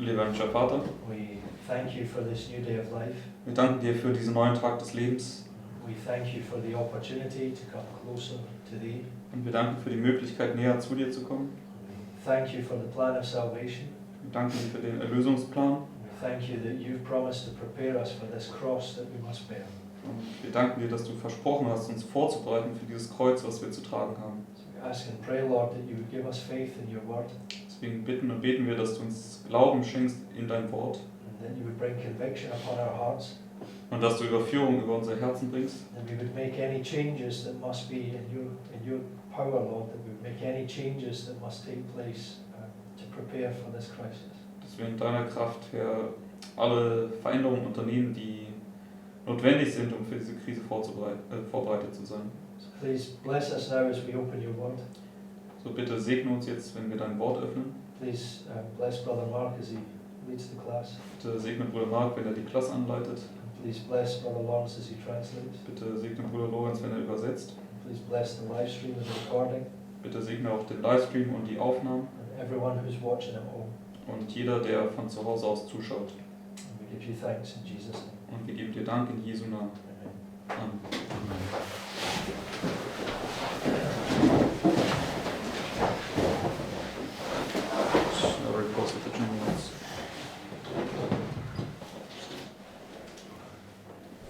Lieber himmlischer Vater, we thank you for this new day of life. wir danken dir für diesen neuen Tag des Lebens We thank you for the opportunity to come closer to Thee. und wir danken für die Möglichkeit, näher zu dir zu kommen. We thank you for the plan of salvation. Wir danken dir für den Erlösungsplan We thank you that you've promised to prepare us for this cross that we must bear. und wir danken dir, dass du versprochen hast, uns vorzubereiten für dieses Kreuz, was wir zu tragen haben. So we ask and pray, Lord, that you would give us faith in your word, Deswegen bitten und beten wir, dass du uns Glauben schenkst in dein Wort and that you would bring conviction upon our hearts, und dass du Überführung über unsere Herzen bringst, and we would make any changes that must be in your power, Lord, that we would make any changes that must take place to prepare for this crisis. dass wir in deiner Kraft, Herr, alle Veränderungen unternehmen, die notwendig sind, um für diese Krise vorbereitet zu sein. So please bless us now as we open your word. So bitte segne uns jetzt, wenn wir dein Wort öffnen. Please bless Brother Mark as he leads the class. Bitte segne Bruder Mark, wenn er die Klasse anleitet. Please bless Brother Lawrence as he translates. Bitte segne Bruder Lorenz, wenn er übersetzt. Please bless the live stream and the recording, Bitte segne auch den Livestream und die Aufnahmen and everyone who's watching at home. und jeder, der von zu Hause aus zuschaut. And we give you thanks in Jesus' name. Und wir geben dir Dank in Jesu Namen. Amen. Amen. Very close with the German notes.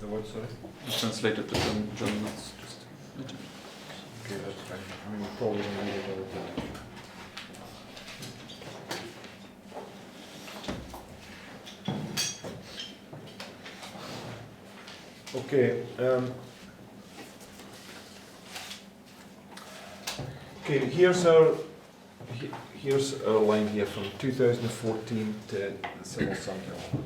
The what, sorry? I translated the German notes just a little. Okay, that's fine. I mean, we probably don't need it all the time. Okay, here's our line here from 2014 to the Civil Sunday Law.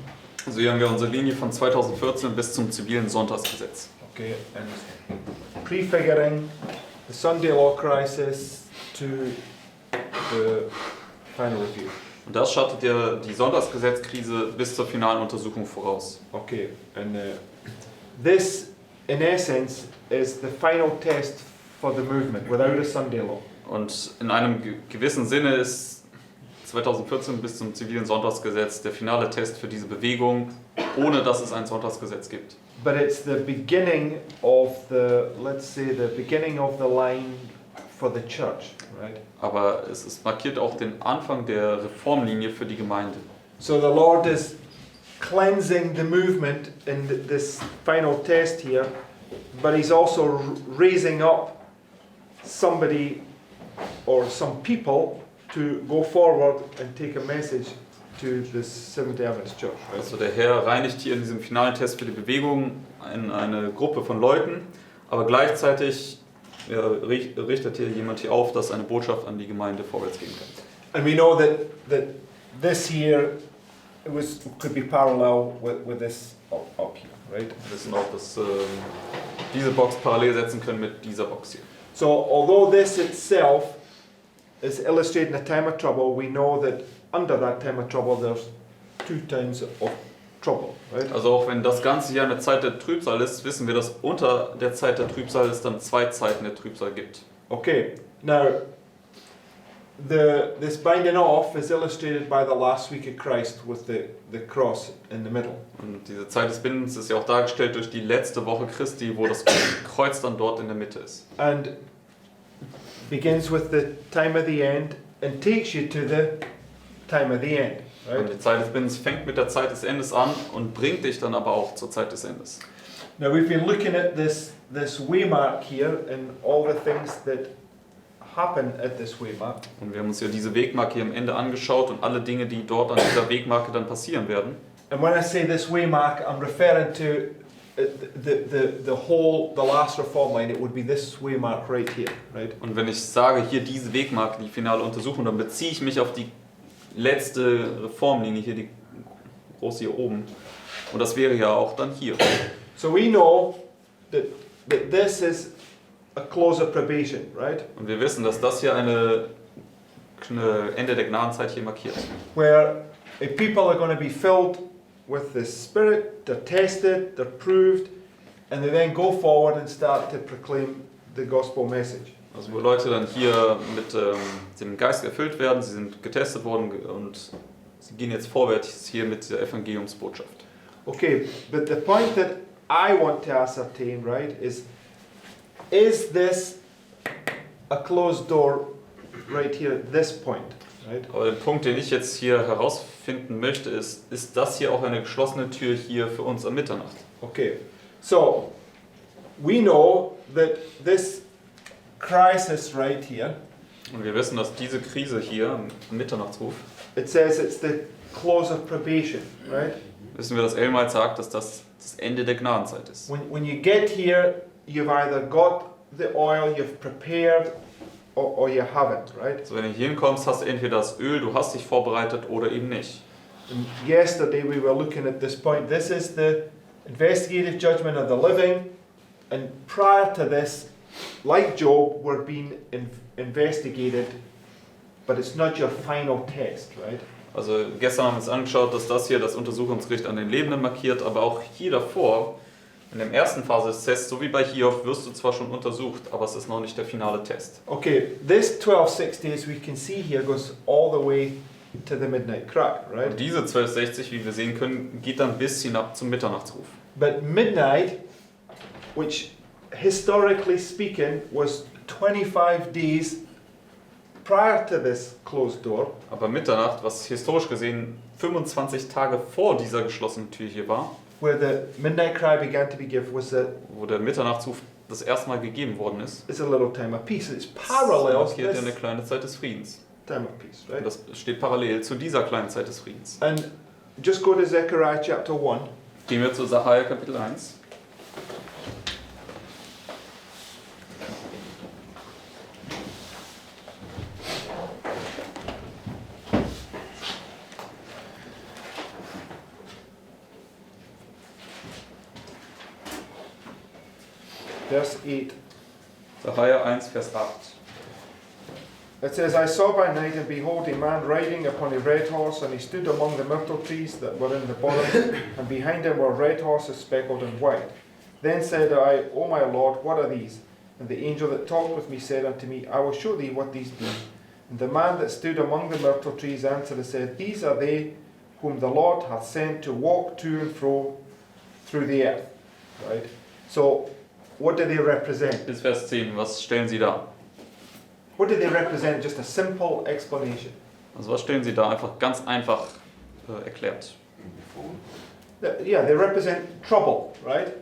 Also hier haben wir unsere Linie von 2014 bis zum zivilen Sonntagsgesetz. Okay, and prefiguring the Sunday Law crisis to the final review. Und das schattet ja die Sonntagsgesetzkrise bis zur finalen Untersuchung voraus. Okay, and this, in essence, is the final test for the movement without a Sunday Law. Und in einem gewissen Sinne ist 2014 bis zum zivilen Sonntagsgesetz der finale Test für diese Bewegung, ohne dass es ein Sonntagsgesetz gibt. But it's the beginning of the, let's say, the beginning of the line for the church, right? Aber es markiert auch den Anfang der Reformlinie für die Gemeinde. So the Lord is cleansing the movement in this final test here, but He's also raising up somebody or some people to go forward and take a message to the Seventh-day Adventist Church. Right? Also der Herr reinigt hier in diesem finalen Test für die Bewegung eine Gruppe von Leuten, aber gleichzeitig richtet hier jemand hier auf, dass eine Botschaft an die Gemeinde vorwärts gehen kann. And we know that this here could be parallel with this up here, right? Wir wissen auch, dass diese Box parallel setzen können mit dieser Box hier. So although this itself is illustrating a time of trouble, we know that under that time of trouble there's two times of trouble, right? Also auch wenn das Ganze hier eine Zeit der Trübsal ist, wissen wir, dass unter der Zeit der Trübsal es dann zwei Zeiten der Trübsal gibt. Okay, now this binding off is illustrated by the last week of Christ with the cross in the middle. Und diese Zeit des Bindens ist ja auch dargestellt durch die letzte Woche Christi, wo das Kreuz dann dort in der Mitte ist. And begins with the time of the end and takes you to the time of the end, right? Und die Zeit des Bindens fängt mit der Zeit des Endes an und bringt dich dann aber auch zur Zeit des Endes. Now we've been looking at this waymark here and all the things that happen at this waymark. Und wir haben uns ja diese Wegmarke hier am Ende angeschaut und alle Dinge, die dort an dieser Wegmarke dann passieren werden. And when I say this waymark, I'm referring to the last reform line. It would be this waymark right here, right? Und wenn ich sage, hier diese Wegmarke, die finale Untersuchung, dann beziehe ich mich auf die letzte Reformlinie, hier die große hier oben. Und das wäre ja auch dann hier. So we know that this is a close of probation, right? Und wir wissen, dass das hier eine Ende der Gnadenzeit hier markiert. Where people are going to be filled with the Spirit, they're tested, they're proved, and they then go forward and start to proclaim the gospel message. Also wo Leute dann hier mit dem Geist erfüllt werden, sie sind getestet worden und sie gehen jetzt vorwärts hier mit dieser Evangeliumsbotschaft. Okay, but the point that I want to ascertain, right, is this a closed door right here at this point, right? Aber der Punkt, den ich jetzt hier herausfinden möchte, ist das hier auch eine geschlossene Tür hier für uns am Mitternacht? Okay, so we know that this crisis right here, Und wir wissen, dass diese Krise hier am Mitternachtsruf, it says it's the close of probation, right? wissen wir, dass Elmalt sagt, dass das Ende der Gnadenzeit ist. When you get here, you've either got the oil, you've prepared, or you haven't, right? Also wenn du hier hinkommst, hast du entweder das Öl, du hast dich vorbereitet oder eben nicht. And yesterday we were looking at this point. This is the investigative judgment of the living, and prior to this, like Job, we're being investigated, but it's not your final test, right? Also gestern haben wir uns angeschaut, dass das hier das Untersuchungsgericht an den Lebenden markiert, aber auch hier davor, in der ersten Phase des Tests, so wie bei Hiob, wirst du zwar schon untersucht, aber es ist noch nicht der finale Test. Okay, this 1260, as we can see here, goes all the way to the midnight cry, right? Und diese 1260, wie wir sehen können, geht dann bis hinab zum Mitternachtsruf. But midnight, which historically speaking was 25 days prior to this closed door, Aber Mitternacht, was historisch gesehen 25 Tage vor dieser geschlossenen Tür hier war, where the midnight cry began to be given, was a, wo der Mitternachtsruf das erste Mal gegeben worden ist, is a little time of peace. It's das parallel to markiert ja eine this kleine Zeit des Friedens. time of peace, Und right? das steht parallel zu dieser kleinen Zeit des Friedens. And just go to Zechariah chapter 1. Gehen wir zu Sacharja Kapitel 1. Verse 8. Sacharja 1, Vers 8. It says, I saw by night, and behold, a man riding upon a red horse, and he stood among the myrtle trees that were in the bottom, and behind him were red horses speckled and white. Then said I, O my Lord, what are these? And the angel that talked with me said unto me, I will show thee what these be. And the man that stood among the myrtle trees answered and said, These are they whom the Lord hath sent to walk to and fro through the earth. Right? So, what do they represent? Bis Vers 10, was stellen Sie dar? What do they represent? Just a simple explanation. Also was stellen Sie da? Einfach ganz einfach erklärt. Yeah, they represent trouble, right?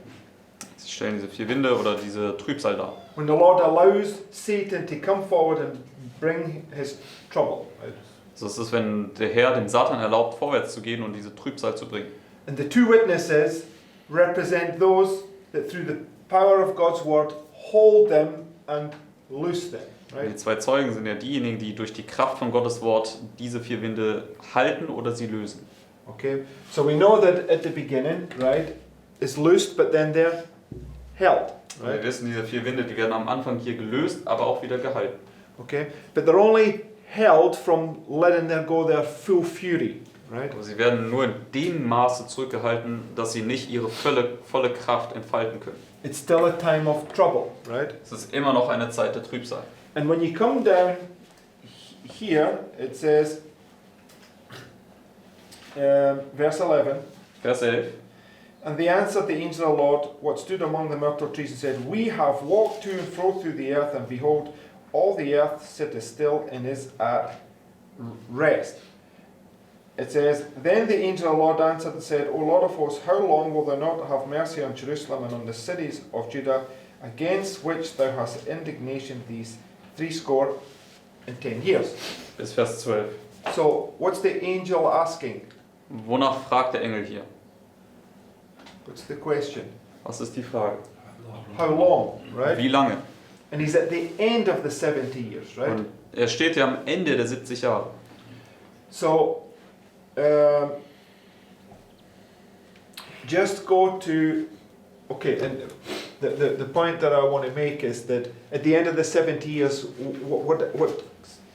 Sie stellen diese 4 Winde oder diese Trübsal dar. When the Lord allows Satan to come forward and bring his trouble, right? Also es ist, wenn der Herr dem Satan erlaubt, vorwärts zu gehen und diese Trübsal zu bringen. And the two witnesses represent those that through the power of God's word hold them and loose them, Die right? 2 Zeugen sind ja diejenigen, die durch die Kraft von Gottes Wort diese 4 Winde halten oder sie lösen. Okay, so we know that at the beginning, right, it's loosed, but then they're held, Wir right? wissen, diese 4 Winde, die werden am Anfang hier gelöst, aber auch wieder gehalten. Okay, but they're only held from letting them go their full fury, right? Aber sie werden nur in dem Maße zurückgehalten, dass sie nicht ihre volle Kraft entfalten können. It's still a time of trouble, right? Es ist immer noch eine Zeit der Trübsal. And when you come down here, it says, verse 11, Vers 11. and they answered the angel of the Lord, what stood among the myrtle trees, and said, We have walked to and fro through the earth, and behold, all the earth sitteth still and is at rest. It says, Then the angel of the Lord answered and said, O Lord of hosts, how long will thou not have mercy on Jerusalem and on the cities of Judah, against which thou hast indignation these 70 years? Bis Vers 12. So, what's the angel asking? Wonach fragt der Engel hier? What's the question? Was ist die Frage? How long, right? Wie lange? And he's at the end of the 70 years, right? Und er steht ja am Ende der 70 Jahre. So, just go to, okay, and the point that I want to make is that at the end of the 70 years, what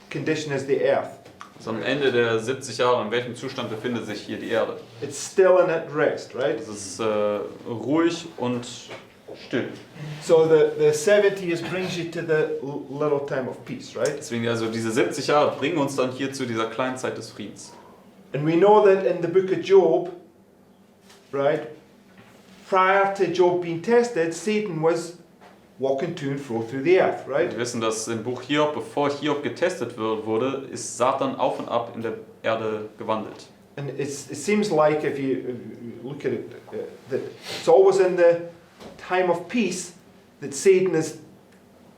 condition is the earth? Also am Ende der 70 Jahre, in welchem Zustand befindet sich hier die Erde? It's still and at rest, right? Es ist ruhig und still. So the 70 years brings you to the little time of peace, right? Deswegen also diese 70 Jahre bringen uns dann hier zu dieser kleinen Zeit des Friedens. And we know that in the book of Job, right, prior to Job being tested, Satan was walking to and fro through the earth, right? Wir wissen, dass im Buch Hiob, bevor Hiob getestet wurde, ist Satan auf und ab in der Erde gewandelt. And it seems like if you look at it, that it's always in the time of peace that Satan is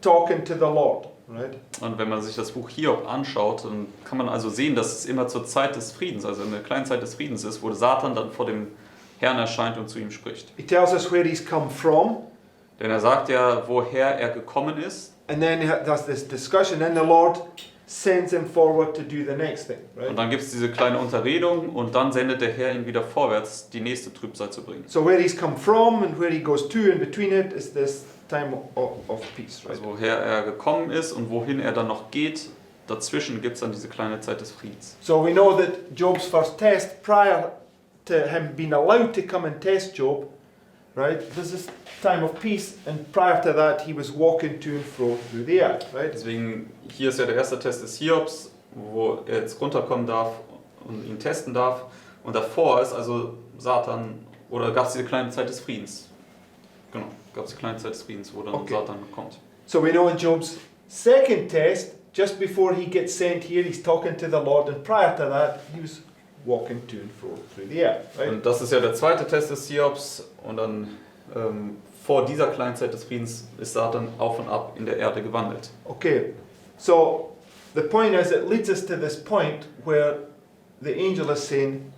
talking to the Lord, right? Und wenn man sich das Buch Hiob anschaut, dann kann man also sehen, dass es immer zur Zeit des Friedens, also in der kleinen Zeit des Friedens ist, wo Satan dann vor dem Herrn erscheint und zu ihm spricht. He tells us where he's come from, Denn er sagt ja, woher er gekommen ist. and then he does this discussion, and the Lord sends him forward to do the next thing, right? Und dann gibt es diese kleine Unterredung und dann sendet der Herr ihn wieder vorwärts, die nächste Trübsal zu bringen. So where he's come from and where he goes to, and between it is this time of peace, right? Also woher er gekommen ist und wohin er dann noch geht, dazwischen gibt es dann diese kleine Zeit des Friedens. So we know that Job's first test, prior to him being allowed to come and test Job, right? There's this time of peace, and prior to that, he was walking to and fro through the earth, right? Deswegen, hier ist ja der erste Test des Hiobs, wo er jetzt runterkommen darf und ihn testen darf. Und davor ist also Satan, oder gab es diese kleine Zeit des Friedens. Genau, gab es die kleine Zeit des Friedens, wo dann Okay. Satan kommt. So we know in Job's second test, just before he gets sent here, he's talking to the Lord, and prior to that, he was walking to and fro through the earth, right? Und das ist ja der zweite Test des Hiobs. Und dann vor dieser kleinen Zeit des Friedens ist Satan auf und ab in der Erde gewandelt. Okay, so the point is, it leads us to this point where the angel is saying,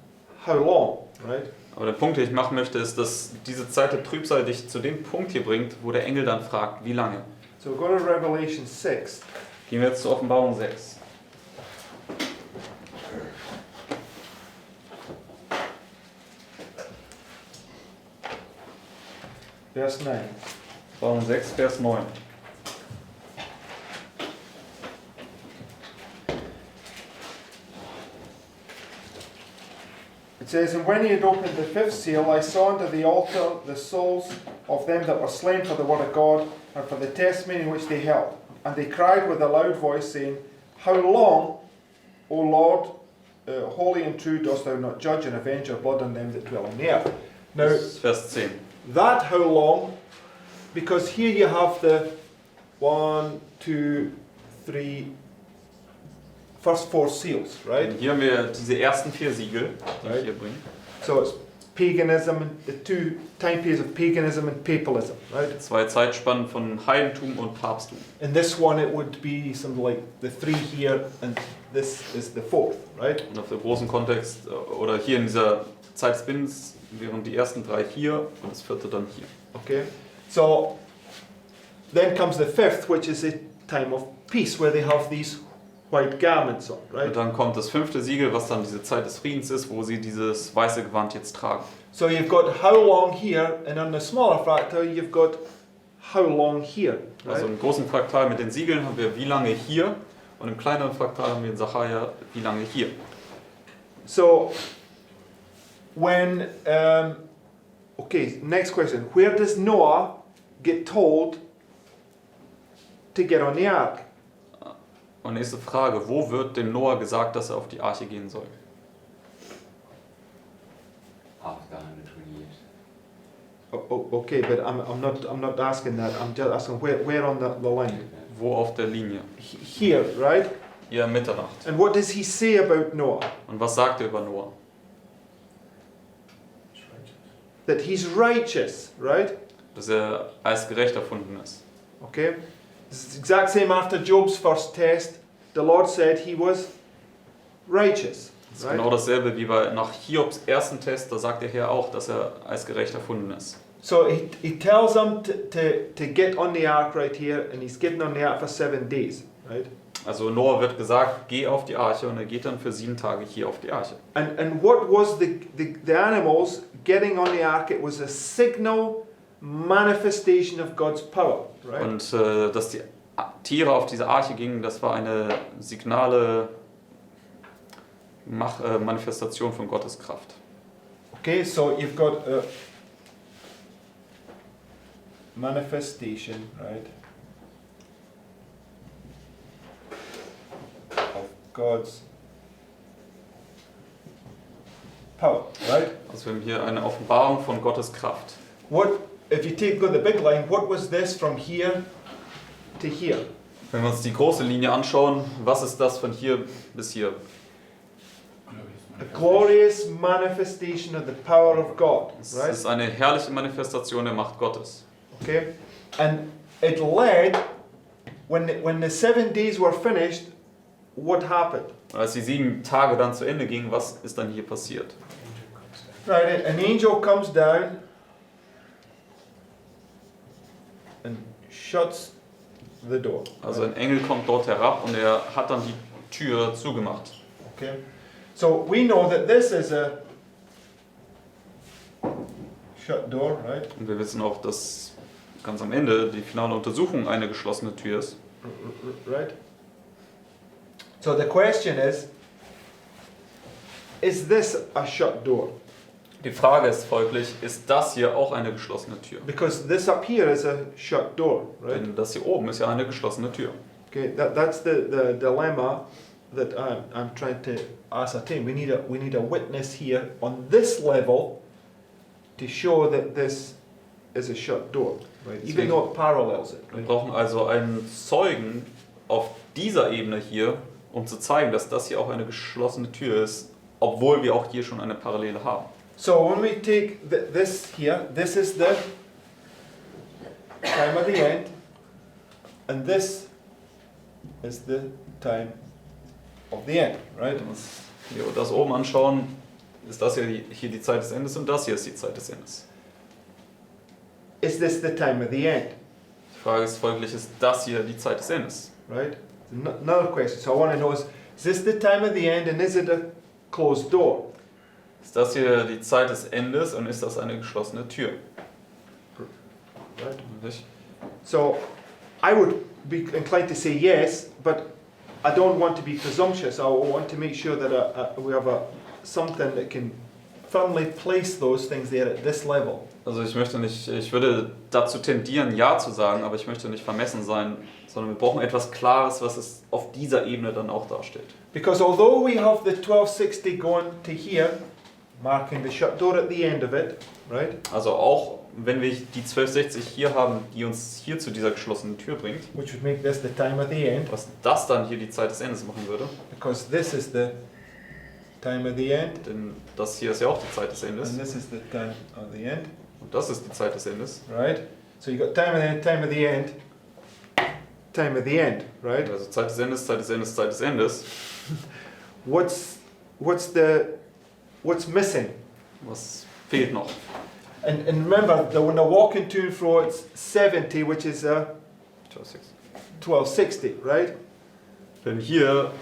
how long, right? Aber der Punkt, den ich machen möchte, ist, dass diese Zeit der Trübsal dich zu dem Punkt hier bringt, wo der Engel dann fragt, wie lange? So go to Revelation 6. Gehen wir jetzt zur Offenbarung 6. Verse 9. Offenbarung 6, Vers 9. It says, and when he had opened the fifth seal, I saw under the altar the souls of them that were slain for the word of God and for the testimony which they held. And they cried with a loud voice, saying, how long, O Lord, holy and true, dost thou not judge and avenge your blood on them that dwell on the earth? Now, Das ist Vers 10. that how long, because here you have the 1, 2, 3, first 4 seals, right? Hier haben wir diese ersten 4 Siegel, die Right. ich hier bringe. So it's paganism, and the two time periods of paganism and papalism, right? 2 Zeitspannen von Heidentum und Papsttum. In this one it would be something like the 3 here, and this is the 4th, right? Und auf dem großen Kontext, oder hier in dieser Zeit des Bindens, wären die ersten 3 hier und das 4. dann hier. Okay? So then comes the 5th, which is a time of peace, where they have these white garments on, right? Und dann kommt das 5. Siegel, was dann diese Zeit des Friedens ist, wo sie dieses weiße Gewand jetzt tragen. So you've got how long here, and on the smaller fractal you've got how long here, right? Also im großen Fraktal mit den Siegeln haben wir wie lange hier und im kleineren Fraktal haben wir in Sacharja wie lange hier. So when okay, next question. Where does Noah get told to get on the ark? Und nächste Frage, wo wird dem Noah gesagt, dass er auf die Arche gehen soll? After 120 years. Okay, but I'm not asking that. I'm just asking where on the line? Wo auf der Linie? Here, right? Ja, Mitternacht. And what does he say about Noah? Und was sagt er über Noah? It's righteous. That he's righteous, right? Dass er als gerecht erfunden ist. Okay? It's the exact same after Job's first test. The Lord said he was righteous. Das ist Right? genau dasselbe wie nach Hiobs ersten Test, da sagt der Herr auch, dass er als gerecht erfunden ist. So he tells them to get on the ark right here, and he's getting on the ark for 7 days, right? Also Noah wird gesagt, geh auf die Arche und er geht dann für 7 Tage hier auf die Arche. And what was the animals getting on the ark? It was a signal manifestation of God's power, right? Und dass die Tiere auf diese Arche gingen, das war eine signale Manifestation von Gottes Kraft. Okay, so you've got a manifestation, right, of God's power, right? Also wir haben hier eine Offenbarung von Gottes Kraft. What if you go the big line? What was this from here to here? Wenn wir uns die große Linie anschauen, was ist das von hier bis hier? A glorious manifestation of the power of God, Es right? ist eine herrliche Manifestation der Macht Gottes. Okay, and it led when the 7 days were finished. What happened? Und als die 7 Tage dann zu Ende gingen, was ist dann hier passiert? Right, an angel comes down and shuts the door. Also ein Engel kommt dort herab und er hat dann die Tür zugemacht. Okay, so we know that this is a shut door, right? Und wir wissen auch, dass ganz am Ende die finale Untersuchung eine geschlossene Tür ist. Right? So the question is this a shut door? Die Frage ist folglich, ist das hier auch eine geschlossene Tür? Because this up here is a shut door, right? Denn das hier oben ist ja eine geschlossene Tür. Okay, that's the dilemma that I'm trying to ascertain. We need a witness here on this level to show that this is a shut door, right? Even though it parallels it. Wir Right? brauchen also einen Zeugen auf dieser Ebene hier, um zu zeigen, dass das hier auch eine geschlossene Tür ist, obwohl wir auch hier schon eine Parallele haben. So when we take this here, this is the time of the end, and this is the time of the end, right? Wenn wir uns hier das oben anschauen, ist das hier die Zeit des Endes und das hier ist die Zeit des Endes. Is this the time of the end, Die Frage ist folglich, ist das hier die Zeit des Endes? right? Another question. So I want to know is this the time of the end, and is it a closed door? Ist das hier die Zeit des Endes und ist das eine geschlossene Tür? Right. Richtig? So I would be inclined to say yes, but I don't want to be presumptuous. I want to make sure that we have something that can firmly place those things there at this level. Also ich würde dazu tendieren, Ja zu sagen, aber ich möchte nicht vermessen sein, sondern wir brauchen etwas Klares, was es auf dieser Ebene dann auch darstellt. Because although we have the 1260 going to here, marking the shut door at the end of it, right? Also auch wenn wir die 1260 hier haben, die uns hier zu dieser geschlossenen Tür bringt, Which would make this the time of the end, was das dann hier die Zeit des Endes machen würde, because this is the time of the end, denn das hier ist ja auch die Zeit des Endes and this is the time of the end, und das ist die Zeit des Endes. right? So you got time of the end, time of the end, time of the end, right? Also Zeit des Endes, Zeit des Endes, Zeit des Endes. What's missing? Was fehlt noch? And remember that when they're walking to and fro, it's 70, which is 1260, right? Denn hier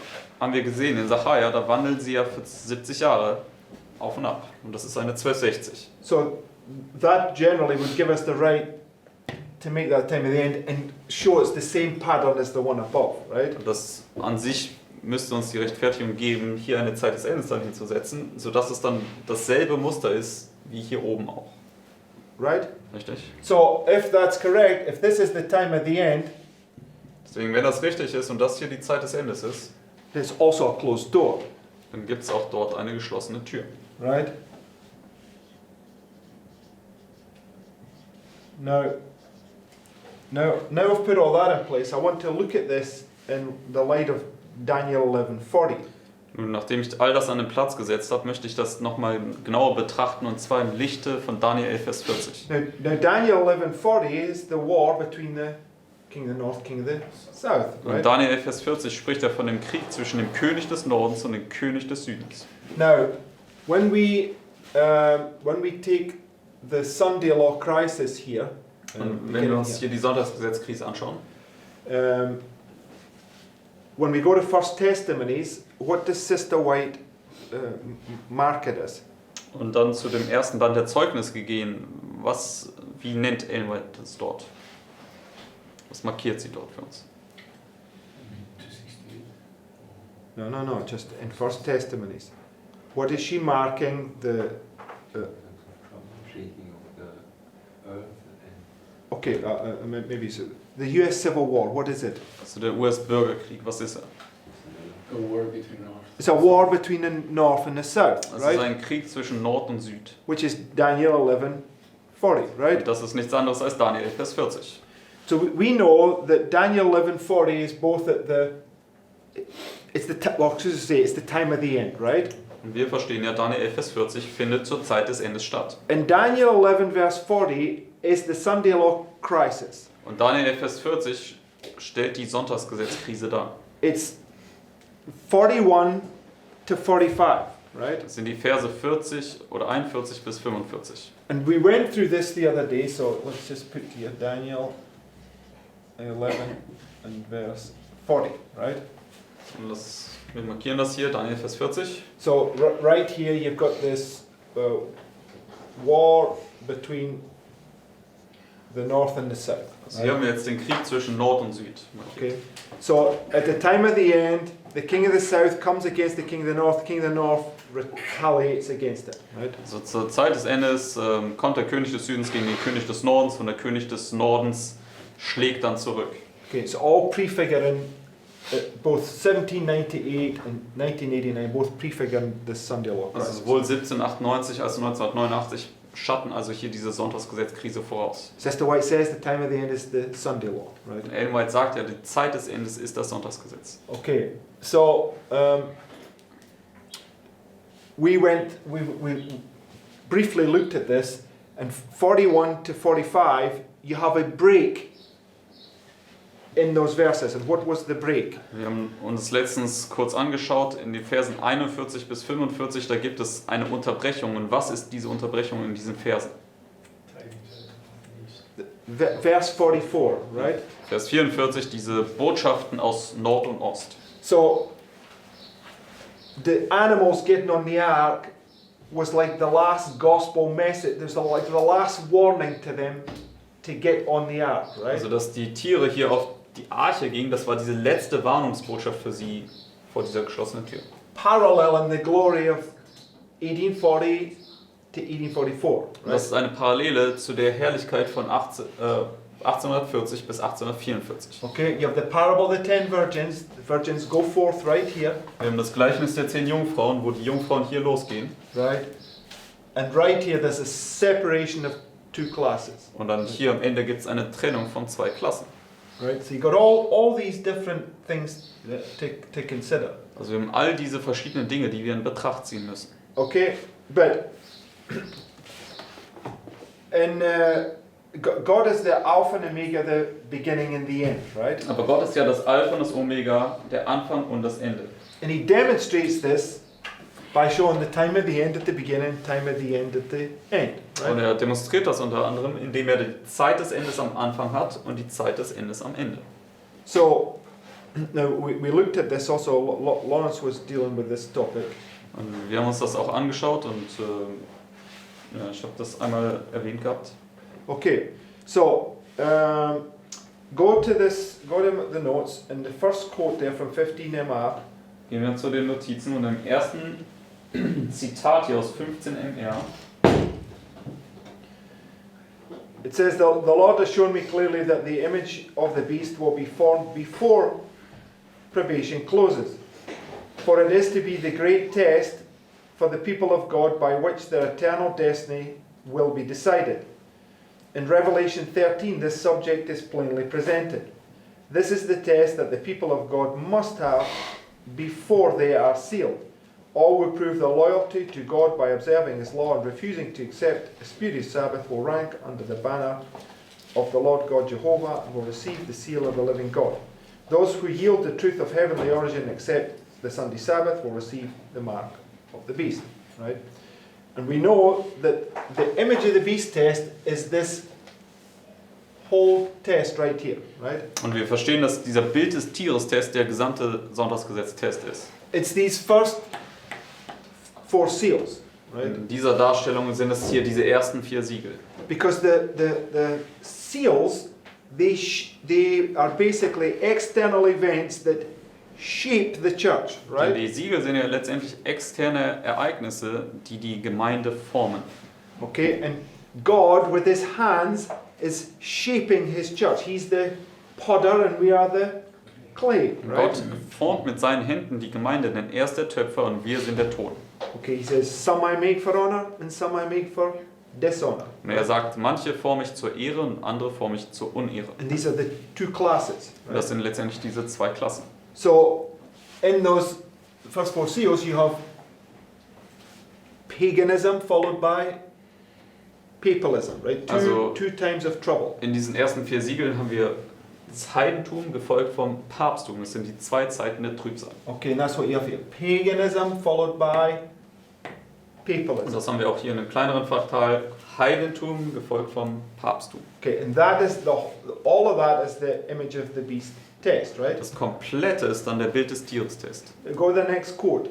haben wir gesehen, in Sacharja, da wandeln sie ja für 70 Jahre auf und ab. Und das ist eine 1260. So that generally would give us the right to make that time of the end and show it's the same pattern as the one above, right? Und das an sich müsste uns die Rechtfertigung geben, hier eine Zeit des Endes dann hinzusetzen, sodass es dann dasselbe Muster ist, wie hier oben auch. Right? Richtig? So if that's correct, if this is the time of the end, Deswegen, wenn das richtig ist und das hier die Zeit des Endes ist, there's also a closed door, dann gibt es auch dort eine geschlossene Tür. right? Now I've put all that in place. I want to look at this in the light of Daniel 11:40. Nun, nachdem ich all das an den Platz gesetzt habe, möchte ich das nochmal genauer betrachten, und zwar im Lichte von Daniel 11, Vers 40. Now Daniel 11:40 is the war between the king of the north, king of the south, Und right? Daniel 11, Vers 40 spricht er von dem Krieg zwischen dem König des Nordens und dem König des Südens. Now, when we take the Sunday law crisis here, Und wenn wir uns hier die Sonntagsgesetzkrise anschauen, when we go to First Testimonies, what does Sister White mark it as? und dann zu dem ersten Band der Zeugnisse gehen, wie nennt Ellen White das dort? Was markiert sie dort für uns? No, just in First Testimonies. What is she marking the? Shaking of the earth and Okay, maybe so. The U.S. Civil War. What is it? Also der US-Bürgerkrieg, was ist er? a war between North. It's a war between the north and the south, Es ist right? ein Krieg zwischen Nord und Süd. Which is Daniel 11:40, right? Und das ist nichts anderes als Daniel, Vers 40. So we know that Daniel 11:40 is both at it's the time of the end, right? Und wir verstehen ja, Daniel 11, Vers 40 findet zur Zeit des Endes statt. And Daniel 11 verse 40 is the Sunday law crisis. Und Daniel 11, Vers 40 stellt die Sonntagsgesetzkrise dar. It's 41 to 45, right? Das sind die Verse 40 oder 41 bis 45. And we went through this the other day, so let's just put here Daniel 11 and verse 40, right? Und wir markieren das hier, Daniel Vers 40. So right here you've got this war between the north and the south. Also hier haben wir jetzt den Krieg zwischen Nord und Süd markiert. Okay. So at the time of the end, the king of the south comes against the king of the north. The king of the north retaliates against it, right? Also zur Zeit des Endes kommt der König des Südens gegen den König des Nordens und der König des Nordens schlägt dann zurück. Okay, it's all prefiguring both 1798 and 1989, both prefiguring the Sunday law Also crisis. sowohl 1798 als auch 1989 schatten also hier diese Sonntagsgesetzkrise voraus. Sister White says the time of the end is the Sunday law, right? Ellen White sagt ja, die Zeit des Endes ist das Sonntagsgesetz. Okay, so we briefly looked at this, and 41 to 45, you have a break in those verses. And what was the break? Wir haben uns letztens kurz angeschaut, in den Versen 41 bis 45, da gibt es eine Unterbrechung. Und was ist diese Unterbrechung in diesen Versen? Verse 44, right? Vers 44, diese Botschaften aus Nord und Ost. So the animals getting on the ark was like the last gospel message. There's like the last warning to them to get on the ark, right? Also dass die Tiere hier auf die Arche gingen, das war diese letzte Warnungsbotschaft für sie vor dieser geschlossenen Tür. Parallel in the glory of 1840 to 1844, Und right? das ist eine Parallele zu der Herrlichkeit von 1840 bis 1844. Okay, you have the parable of the 10 virgins. The virgins go forth right here, Wir haben das Gleichnis der 10 Jungfrauen, wo die Jungfrauen hier losgehen. right? And right here there's a separation of two classes. Und dann hier am Ende gibt es eine Trennung von 2 Klassen. Right, so you got all these different things to consider. Also wir haben all diese verschiedenen Dinge, die wir in Betracht ziehen müssen. Okay, but God is the Alpha and Omega, the beginning and the end, right? Aber Gott ist ja das Alpha und das Omega, der Anfang und das Ende. And He demonstrates this by showing the time of the end at the beginning, time of the end at the end, Und right? er demonstriert das unter anderem, indem er die Zeit des Endes am Anfang hat und die Zeit des Endes am Ende. So now we looked at this also. Lawrence was dealing with this topic. Und wir haben uns das auch angeschaut und ja, ich habe das einmal erwähnt gehabt. Okay, so go to the notes, and the first quote there from 15 MR. Gehen wir zu den Notizen und im ersten Zitat hier aus 15 MR. It says, the Lord has shown me clearly that the image of the beast will be formed before probation closes. For it is to be the great test for the people of God by which their eternal destiny will be decided. In Revelation 13, this subject is plainly presented. This is the test that the people of God must have before they are sealed. All who prove their loyalty to God by observing His law and refusing to accept a spurious Sabbath will rank under the banner of the Lord God Jehovah and will receive the seal of the living God. Those who yield the truth of heavenly origin and accept the Sunday Sabbath will receive the mark of the beast. Right? And we know that the image of the beast test is this whole test right here. Right? Und wir verstehen, dass dieser Bild des Tieres-Test der gesamte Sonntagsgesetz-Test ist. It's these first 4 seals. Right? In dieser Darstellung sind es hier diese ersten 4 Siegel. Because the seals, they are basically external events that shape the church, Denn right? die Siegel sind ja letztendlich externe Ereignisse, die die Gemeinde formen. Okay, and God with His hands is shaping His church. He's the potter and we are the clay, Und right? Gott formt mit seinen Händen die Gemeinde, denn er ist der Töpfer und wir sind der Ton. Okay, he says, some I make for honor and some I make for dishonor. Und er sagt, manche forme ich zur Ehre und andere forme ich zur Unehre. And these are the two classes. Und das sind letztendlich diese zwei Klassen. So, in those first four seals, you have paganism followed by papalism, right? Two times of trouble. In diesen ersten 4 Siegeln haben wir das Heidentum gefolgt vom Papsttum. Das sind die 2 Zeiten der Trübsal. Okay, and that's what you have here. Paganism followed by Und papalism. das haben wir auch hier in einem kleineren Fraktal. Heidentum gefolgt vom Papsttum. Okay, and that is all of that is the image of the beast test, right? Das Komplette ist dann der Bild des Tieres-Test. Go to the next quote.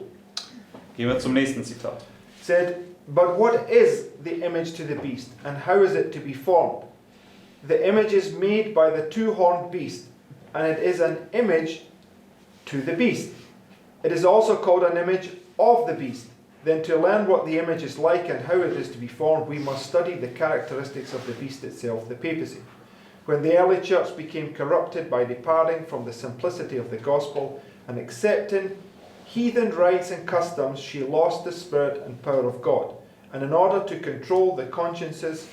Gehen wir zum nächsten Zitat. Said, but what is the image to the beast, and how is it to be formed? The image is made by the two-horned beast, and it is an image to the beast. It is also called an image of the beast. Then to learn what the image is like and how it is to be formed, we must study the characteristics of the beast itself, the papacy. When the early church became corrupted by departing from the simplicity of the gospel and accepting heathen rites and customs, she lost the spirit and power of God. And in order to control the consciences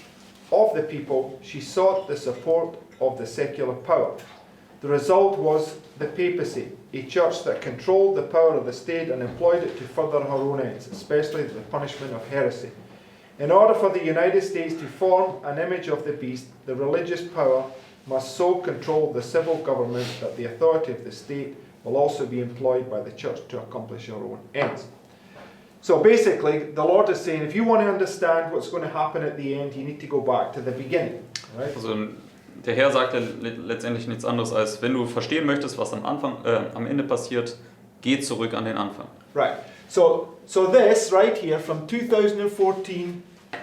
of the people, she sought the support of the secular power. The result was the papacy, a church that controlled the power of the state and employed it to further her own ends, especially the punishment of heresy. In order for the United States to form an image of the beast, the religious power must so control the civil government that the authority of the state will also be employed by the church to accomplish her own ends. So basically, the Lord is saying, if you want to understand what's going to happen at the end, you need to go back to the beginning. Right? Also der Herr sagt ja letztendlich nichts anderes als, wenn du verstehen möchtest, was am Ende passiert, geh zurück an den Anfang. Right. So this right here from 2014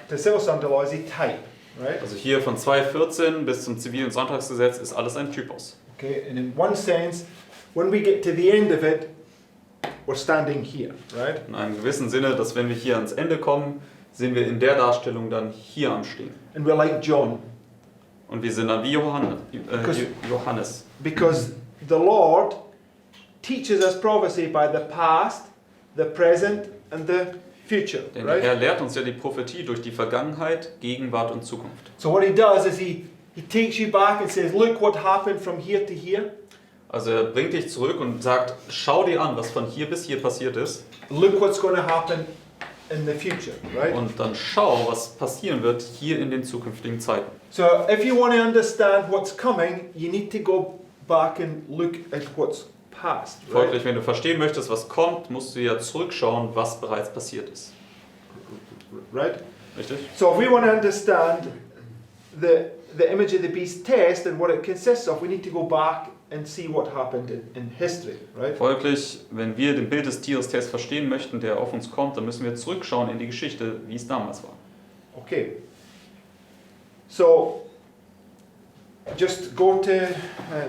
to Civil Sunday Law is a type, right? Also hier von 2014 bis zum zivilen Sonntagsgesetz ist alles ein Typus. Okay, and in one sense, when we get to the end of it, we're standing here, right? In einem gewissen Sinne, dass wenn wir hier ans Ende kommen, sind wir in der Darstellung dann hier am Stehen. And we're like John. Und wir sind dann wie Johannes. Because the Lord teaches us prophecy by the past, the present, and the future, Denn right? der Herr lehrt uns ja die Prophetie durch die Vergangenheit, Gegenwart und Zukunft. So what he does is he takes you back and says, look what happened from here to here. Also er bringt dich zurück und sagt, schau dir an, was von hier bis hier passiert ist. Look what's going to happen in the future, right? Und dann schau, was passieren wird hier in den zukünftigen Zeiten. So if you want to understand what's coming, you need to go back and look at what's past, right? Folglich, wenn du verstehen möchtest, was kommt, musst du ja zurückschauen, was bereits passiert ist. Right? Richtig? So if we want to understand the image of the beast test and what it consists of, we need to go back and see what happened in history, right? Folglich, wenn wir den Bild des Tieres-Test verstehen möchten, der auf uns kommt, dann müssen wir zurückschauen in die Geschichte, wie es damals war. Okay. So just go to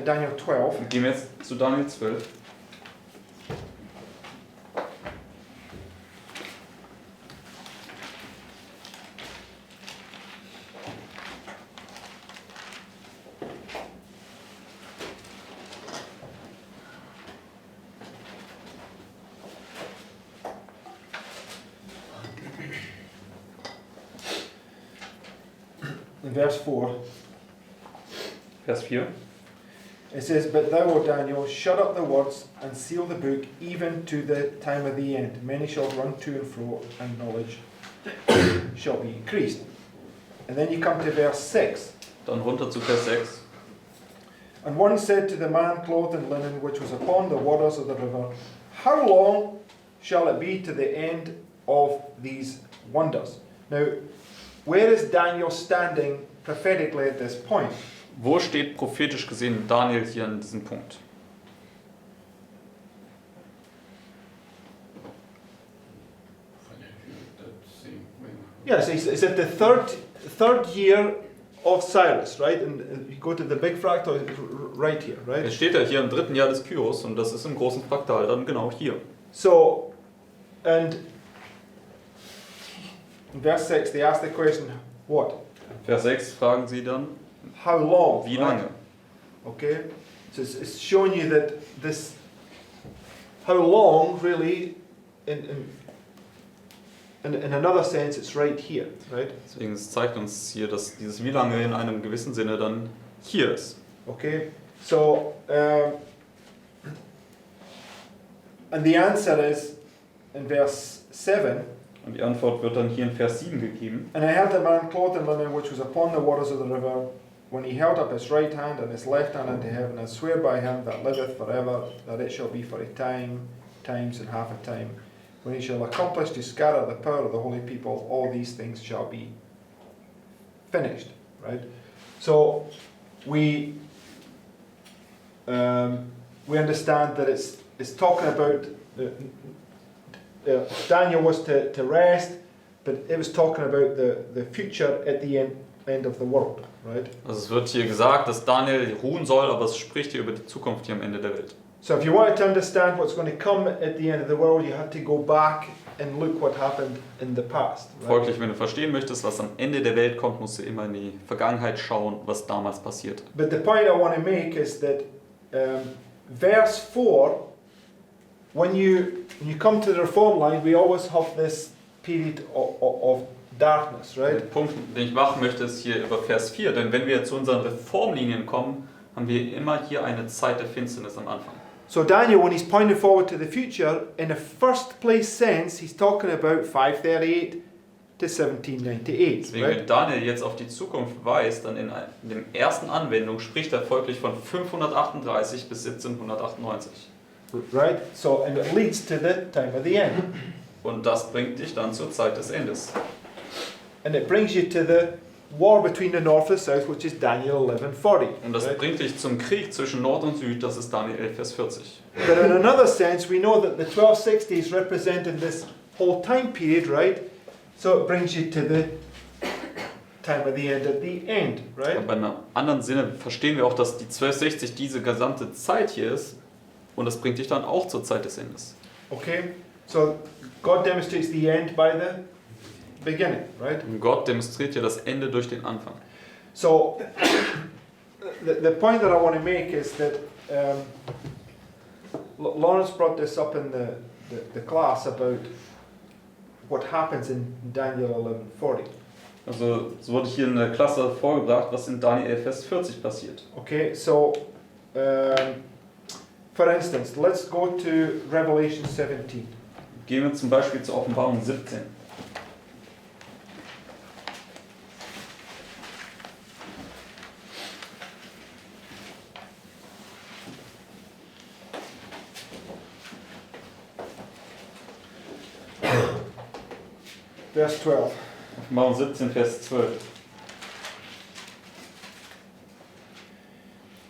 Daniel 12. Gehen wir jetzt zu Daniel 12. In verse 4, Vers 4. it says, But thou, O Daniel, shut up the words and seal the book even to the time of the end. Many shall run to and fro, and knowledge shall be increased. And then you come to verse 6. Dann runter zu Vers 6. And one said to the man clothed in linen, which was upon the waters of the river, How long shall it be to the end of these wonders? Now, where is Daniel standing prophetically at this point? Wo steht prophetisch gesehen Daniel hier an diesem Punkt? Yes, it's at the third year of Cyrus, right? And you go to the big fractal right here, right? Es steht ja hier im 3. Jahr des Kyros und das ist im großen Fraktal dann genau hier. So, and in verse 6 they ask the question, what? Vers 6 fragen sie dann, How long? wie right? lange? Okay. So it's showing you that this, how long really, in another sense, it's right here, right? Deswegen zeigt uns hier, dass dieses wie lange in einem gewissen Sinne dann hier ist. Okay, so and the answer is in verse 7. Und die Antwort wird dann hier in Vers 7 gegeben. And I heard a man clothed in linen which was upon the waters of the river, when he held up his right hand and his left hand unto heaven, and swear by him that liveth forever, that it shall be for a time, times and half a time, when he shall accomplish to scatter the power of the holy people, all these things shall be finished. Right? So we understand that it's talking about Daniel was to rest, but it was talking about the future at the end of the world, right? Also es wird hier gesagt, dass Daniel ruhen soll, aber es spricht hier über die Zukunft hier am Ende der Welt. So if you wanted to understand what's going to come at the end of the world, you have to go back and look what happened in the past. Right? Folglich, wenn du verstehen möchtest, was am Ende der Welt kommt, musst du immer in die Vergangenheit schauen, was damals passiert. But the point I want to make is that verse 4, when you come to the reform line, we always have this period of darkness, Der right? Punkt, den ich machen möchte, ist hier über Vers 4, denn wenn wir zu unseren Reformlinien kommen, haben wir immer hier eine Zeit der Finsternis am Anfang. So Daniel, when he's pointing forward to the future, in a first place sense, he's talking about 538 to 1798. Deswegen, Right? wenn Daniel jetzt auf die Zukunft weist, dann in der ersten Anwendung spricht er folglich von 538 bis 1798. Right? So, and it leads to the time of the end. Und das bringt dich dann zur Zeit des Endes. And it brings you to the war between the north and south, which is Daniel 11:40. Und das Right? bringt dich zum Krieg zwischen Nord und Süd, das ist Daniel 11, Vers 40. But in another sense, we know that the 1260s representing this whole time period, right? So it brings you to the time of the end at the end, right? Aber in einem anderen Sinne verstehen wir auch, dass die 1260 diese gesamte Zeit hier ist und das bringt dich dann auch zur Zeit des Endes. Okay? So God demonstrates the end by the beginning, right? Und Gott demonstriert ja das Ende durch den Anfang. So the point that I want to make is that Lawrence brought this up in the class about what happens in Daniel 11:40. Also es wurde hier in der Klasse vorgebracht, was in Daniel 11, Vers 40 passiert. Okay, so for instance, let's go to Revelation 17. Gehen wir zum Beispiel zur Offenbarung 17. Verse 12. Offenbarung 17, Vers 12.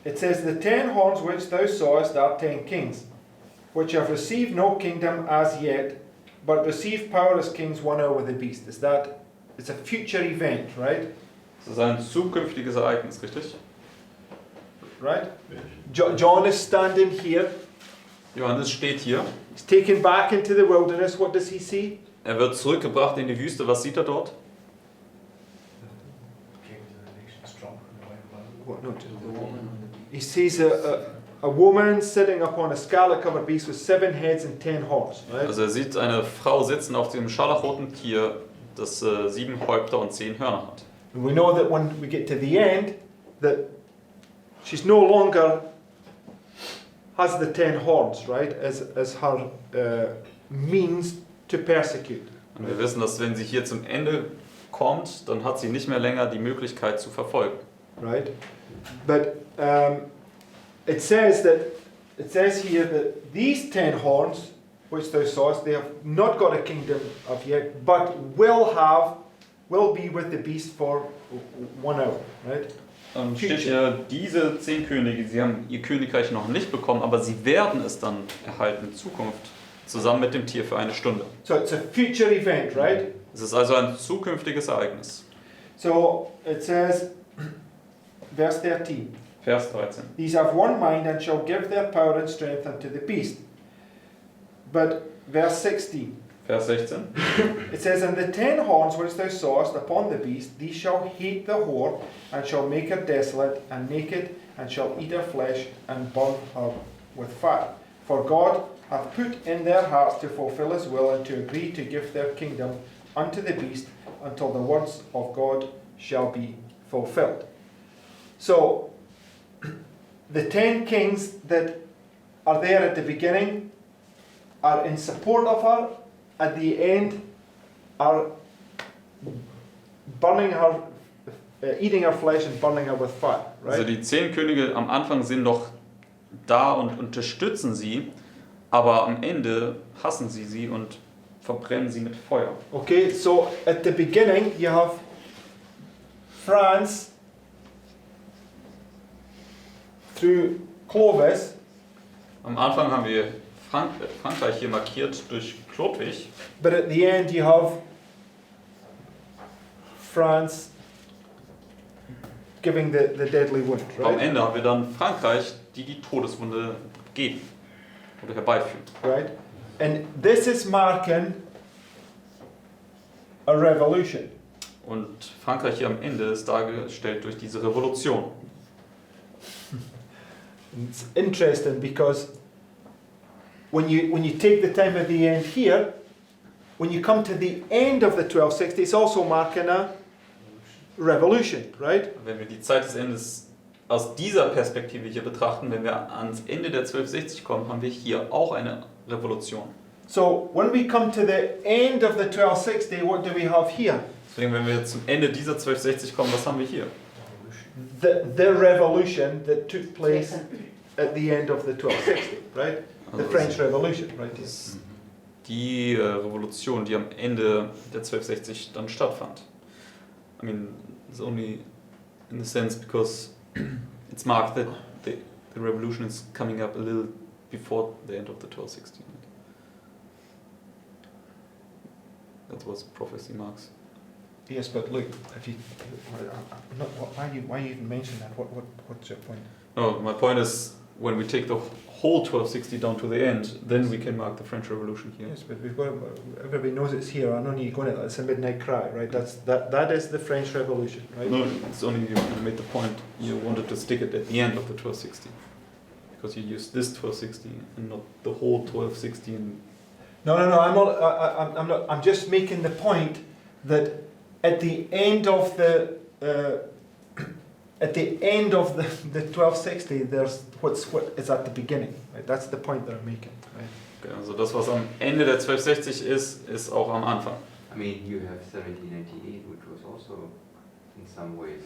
It says, "The 10 horns which thou sawest are 10 kings, which have received no kingdom as yet, but receive power as kings 1 hour with the beast." It's a future event, right? Das ist ein zukünftiges Ereignis, richtig? Right? John is standing here. Johannes steht hier. He's taken back into the wilderness. What does he see? Er wird zurückgebracht in die Wüste. Was sieht er dort? What, no, he sees a woman sitting upon a scarlet-covered beast with 7 heads and 10 horns. Right? Also er sieht eine Frau sitzen auf dem scharlachroten Tier, das 7 Häupter und 10 Hörner hat. And we know that when we get to the end, that she's no longer has the 10 horns, right, as her means to persecute. Und wir wissen, dass wenn sie hier zum Ende kommt, dann hat sie nicht mehr länger die Möglichkeit zu verfolgen. Right, but it says here that these 10 horns, which thou sawest, they have not got a kingdom of yet, but will be with the beast for 1 hour, right? Steht hier, diese 10 Könige, sie haben ihr Königreich noch nicht bekommen, aber sie werden es dann erhalten in Zukunft, zusammen mit dem Tier für 1 Stunde. So it's a future event, right? Es ist also ein zukünftiges Ereignis. So it says, verse 13, Vers 13. "These have one mind and shall give their power and strength unto the beast." But verse 16, Vers 16. it says, "And the 10 horns which thou sawest upon the beast, these shall hate the whore, and shall make her desolate, and naked, and shall eat her flesh, and burn her with fire. For God hath put in their hearts to fulfill his will, and to agree to give their kingdom unto the beast, until the words of God shall be fulfilled. So, the 10 kings that are there at the beginning are in support of her, at the end are burning her, eating her flesh and burning her with fire, Also right? die 10 Könige am Anfang sind noch da und unterstützen sie, aber am Ende hassen sie und verbrennen sie mit Feuer. Okay, so at the beginning you have France through Clovis, Am Anfang haben wir Frankreich hier markiert durch Chlodwig, but at the end you have France giving the deadly wound, am right? Ende haben wir dann Frankreich, die die Todeswunde geben oder herbeiführen. Right? And this is marking a revolution. Und Frankreich hier am Ende ist dargestellt durch diese Revolution. And it's interesting because when you take the time at the end here, when you come to the end of the 1260, it's also marking a revolution, right? Wenn wir die Zeit des Endes aus dieser Perspektive hier betrachten, wenn wir ans Ende der 1260 kommen, haben wir hier auch eine Revolution. So when we come to the end of the 1260, what do we have here? Deswegen, wenn wir zum Ende dieser 1260 kommen, was haben wir hier? The revolution that took place at the end of the 1260, right? The Also French Revolution, right? das ist die Revolution, die am Ende der 1260 dann stattfand. I mean, it's only in the sense because it's marked that the revolution is coming up a little before the end of the 1260. That was prophecy marks. Yes, but look, if you, I'm not, why you even mention that? What's your point? No, my point is when we take the whole 1260 down to the end, then we can mark the French Revolution here. Yes, but we've got everybody knows it's here. I know you're going to. It's a midnight cry, right? That is the French Revolution, right? No, it's only you made the point. You wanted to stick it at the end of the 1260 because you used this 1260 and not the whole 1260. And No. I'm not. I'm just making the point that at the end of the 1260, there's what is at the beginning, right? That's the point that I'm making, right? okay, also das, was am Ende der 1260 ist auch am Anfang. I mean, you have 1798, which was also in some ways.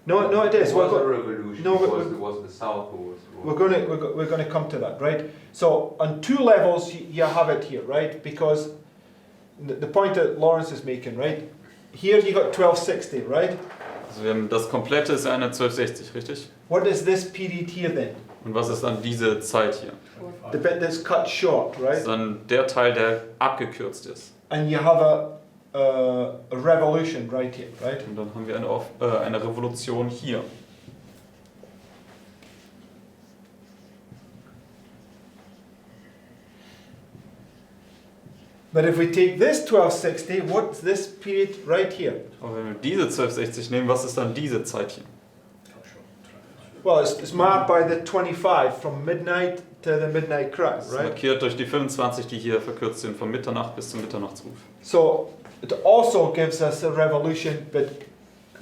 No, it is. It We're was a go- revolution no, because it was the South who was. we're going to come to that, right? So on two levels, you have it here, right? Because the point that Lawrence is making, right? Here you got 1260, right? Also wir haben das komplette ist eine 1260, richtig? What is this period here then? Und was ist dann diese Zeit hier? The bit that's cut short, Das right? ist dann der Teil, der abgekürzt ist. And you have a revolution right here, right? Und dann haben wir eine Revolution hier. But if we take this 1260, what's this period right here? Aber wenn wir diese 1260 nehmen, was ist dann diese Zeit hier? Well, it's marked by the 25 from midnight to the midnight cry, Das ist right? markiert durch die 25, die hier verkürzt sind, von Mitternacht bis zum Mitternachtsruf. So it also gives us a revolution, but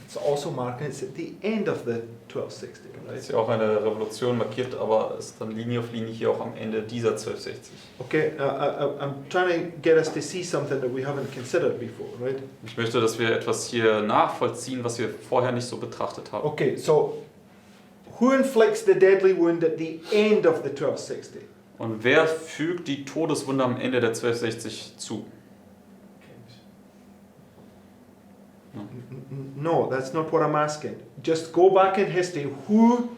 it's also marking it's at the end of the 1260, Das right? ist ja auch eine Revolution markiert, aber ist dann Linie auf Linie hier auch am Ende dieser 1260. Okay, I'm trying to get us to see something that we haven't considered before, right? Ich möchte, dass wir etwas hier nachvollziehen, was wir vorher nicht so betrachtet haben. Okay, so who inflicts the deadly wound at the end of the 1260? Und wer fügt die Todeswunde am Ende der 1260 zu? No, that's not what I'm asking. Just go back in history. Who,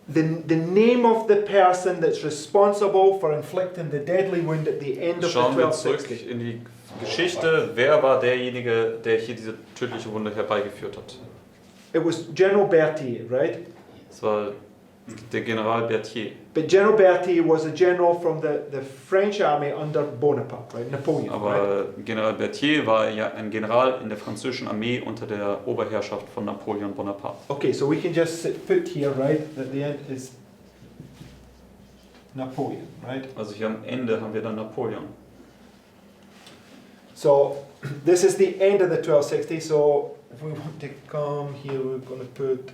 the name of the person that's responsible for inflicting the deadly wound at the end of the Schauen wir zurück 1260? in die Geschichte. Wer war derjenige, der hier diese tödliche Wunde herbeigeführt hat? It was General Berthier, right? Es war Der General Berthier. But General Berthier was a general from the French army under Bonaparte, right? Napoleon, right? Aber General Berthier war ja ein General in der französischen Armee unter der Oberherrschaft von Napoleon Bonaparte. Okay, so we can just put here, right, that the end is Napoleon, right? Also hier am Ende haben wir dann Napoleon. So this is the end of the 1260. So if we want to come here, we're going to put.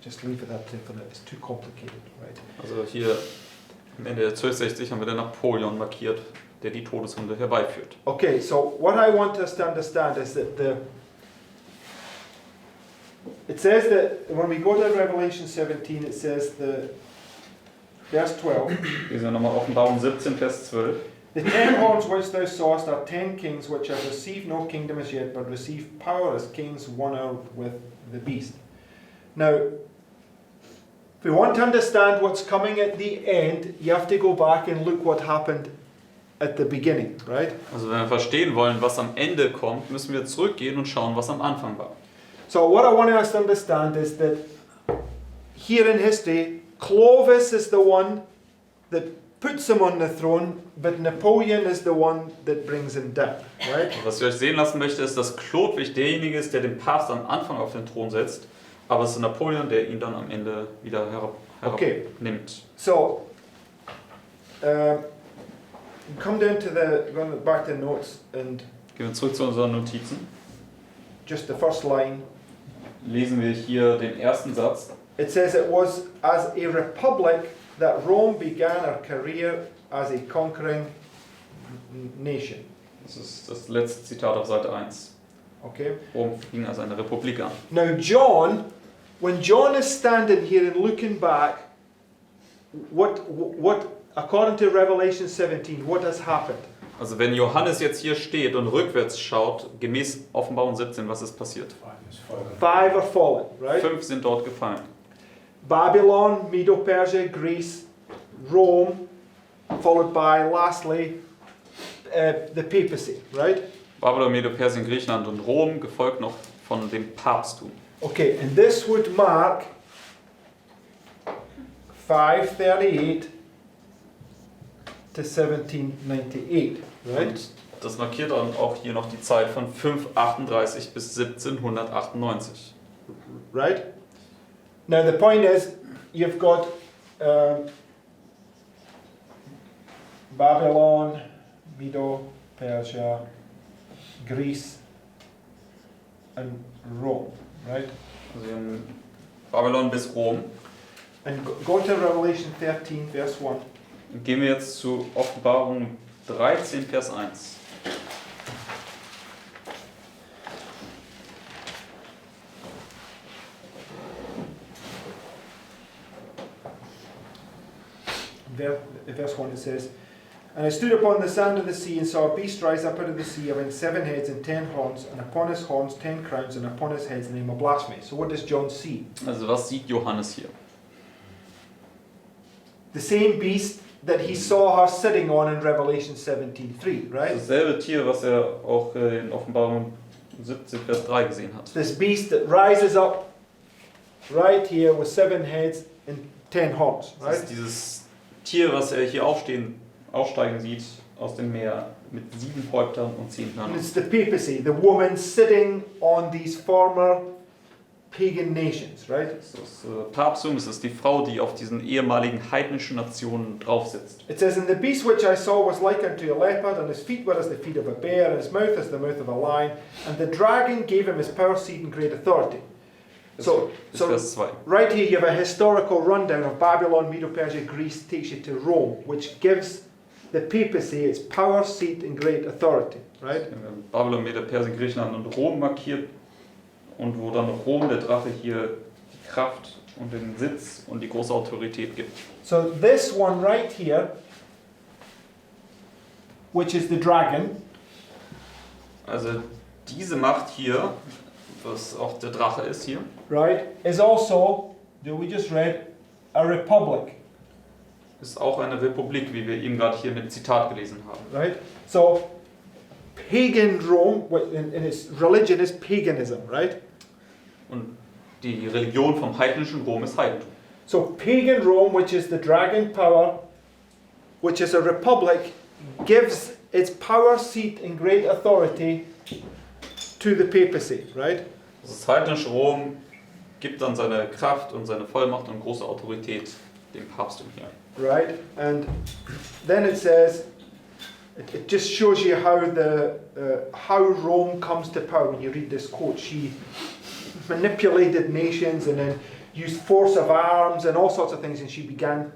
Just leave it at that. It's too complicated, right? Also hier am Ende der 1260 haben wir den Napoleon markiert, der die Todeswunde herbeiführt. Okay, so what I want us to understand is that it says that when we go to Revelation 17, it says verse 12. Lesen wir nochmal Offenbarung 17, Vers 12. The 10 horns which thou sawest are 10 kings which have received no kingdom as yet, but receive power as kings one out with the beast. Now, if we want to understand what's coming at the end, you have to go back and look what happened at the beginning, right? Also wenn wir verstehen wollen, was am Ende kommt, müssen wir zurückgehen und schauen, was am Anfang war. So what I want us to understand is that here in history, Clovis is the one that puts him on the throne, but Napoleon is the one that brings him down, right? Was ich euch sehen lassen möchte, ist, dass Chlodwig derjenige ist, der den Papst am Anfang auf den Thron setzt, aber es ist Napoleon, der ihn dann am Ende wieder Okay. herabnimmt. So, come down to back to the notes and Gehen wir zurück zu unseren Notizen. just the first line. Lesen wir hier den ersten Satz. It says it was as a republic that Rome began her career as a conquering nation. Das ist das letzte Zitat auf Seite 1. Okay. Rom fing als eine Republik an. Now John, when John is standing here and looking back, what according to Revelation 17, what has happened? Also wenn Johannes jetzt hier steht und rückwärts schaut, gemäß Offenbarung 17, was ist passiert? 5 are fallen, right? 5 sind dort gefallen. Babylon, Medo-Persia, Greece, Rome, followed by, lastly, the papacy, right? Babylon, Medo-Persien, Griechenland und Rom, gefolgt noch von dem Papsttum. Okay, and this would mark 538 to 1798, right? Und das markiert dann auch hier noch die Zeit von 538 bis 1798. Right? Now the point is, you've got Babylon, Medo, Persia, Greece, and Rome, right? Also wir haben Babylon bis Rom. And go to Revelation 13, verse 1. Gehen wir jetzt zu Offenbarung 13, Vers 1. Verse 1 it says, And I stood upon the sand of the sea and saw a beast rise up out of the sea, having 7 heads and 10 horns, and upon his horns 10 crowns, and upon his heads the name of blasphemy. So what does John see? Also was sieht Johannes hier? The same beast that he saw her sitting on in Revelation 17:3, right? Dasselbe Tier, was er auch in Offenbarung 17, Vers 3 gesehen hat. This beast that rises up right here with 7 heads and 10 horns, Das right? ist dieses Tier, was er hier aufsteigen sieht aus dem Meer mit 7 Häuptern und 10 And Hörnern. it's the papacy, the woman sitting on these former pagan nations, right? Das ist Papsttum, es ist die Frau, die auf diesen ehemaligen heidnischen Nationen drauf sitzt. It says, And the beast which I saw was like unto a leopard, and his feet were as the feet of a bear, and his mouth as the mouth of a lion, and the dragon gave him his power, seat, and great authority. Das So, ist so Vers 2. right here you have a historical rundown of Babylon, Medo-Persia, Greece, takes you to Rome, which gives the papacy its power, seat, and great authority, right? Babylon, Medo, Persien, Griechenland und Rom markiert und wo dann Rom, der Drache, hier die Kraft und den Sitz und die große Autorität gibt. So this one right here, which is the dragon, Also diese Macht hier, was auch der Drache ist hier, right, is also, that we just read, a republic, ist auch eine Republik, wie wir eben gerade hier mit Zitat gelesen haben. right? So pagan Rome, and its religion is paganism, right? Und Die Religion vom heidnischen Rom ist Heidentum. So pagan Rome, which is the dragon power, which is a republic, gives its power seat and great authority to the papacy, right? Das heidnische Rom gibt dann seine Kraft und seine Vollmacht und große Autorität dem Papsttum hier. Right? And then it says, it just shows you how Rome comes to power. When you read this quote, she manipulated nations and then used force of arms and all sorts of things, and she began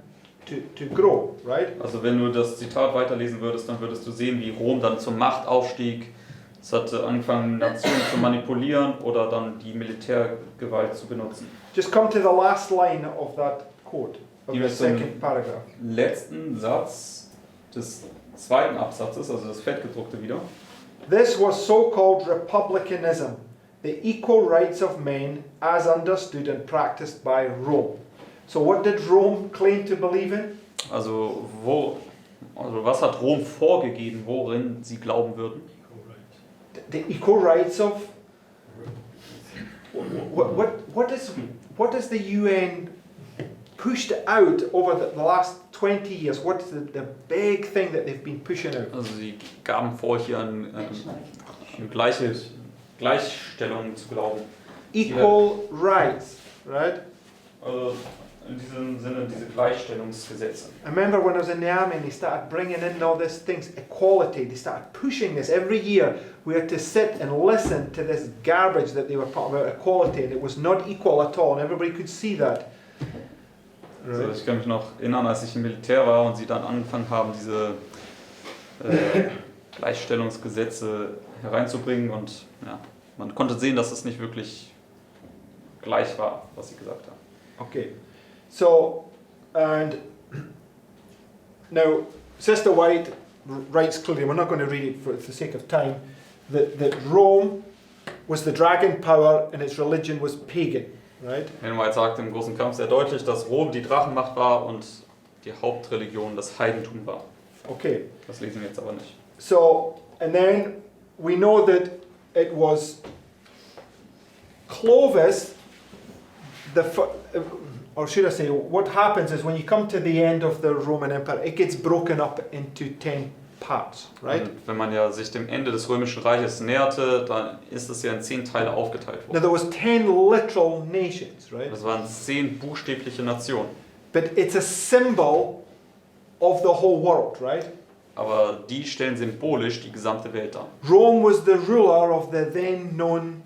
to grow, right? Also wenn du das Zitat weiterlesen würdest, dann würdest du sehen, wie Rom dann zur Macht aufstieg. Es hatte angefangen, Nationen zu manipulieren oder dann die Militärgewalt zu benutzen. Just come to the last line of that quote, of Die the mit dem second paragraph. letzten Satz des zweiten Absatzes, also das fettgedruckte wieder. This was so-called republicanism, the equal rights of men as understood and practiced by Rome. So what did Rome claim to believe in? Also was hat Rom vorgegeben, worin sie glauben würden? The equal rights of what is the UN pushed out over the last 20 years? What's the big thing that they've been pushing out? Also sie gaben vor, hier an Gleichstellung zu glauben. Equal rights, right? Also in diesem Sinne diese Gleichstellungsgesetze. I remember when I was in the army and they started bringing in all these things, equality, they started pushing this. Every year we had to sit and listen to this garbage that they were talking about equality, and it was not equal at all, and everybody could see that. Also ich kann mich noch erinnern, als ich im Militär war und sie dann angefangen haben, diese Gleichstellungsgesetze hereinzubringen und ja, man konnte sehen, dass es nicht wirklich gleich war, was sie gesagt haben. Okay, so, and now Sister White writes clearly, we're not going to read it for the sake of time, that Rome was the dragon power and its religion was pagan, right? Ellen White sagt im großen Kampf sehr deutlich, dass Rom die Drachenmacht war und die Hauptreligion das Heidentum war. Okay, Das lesen wir jetzt aber nicht. so, and then we know that it was Clovis, or should I say, what happens is when you come to the end of the Roman Empire, it gets broken up into 10 parts, right? Und wenn man ja sich dem Ende des Römischen Reiches näherte, dann ist es ja in 10 Teile aufgeteilt Now worden. there was 10 literal nations, right? Das waren 10 buchstäbliche Nationen. But it's a symbol of the whole world, right? Aber die stellen symbolisch die gesamte Welt dar. Rome was the ruler of the then known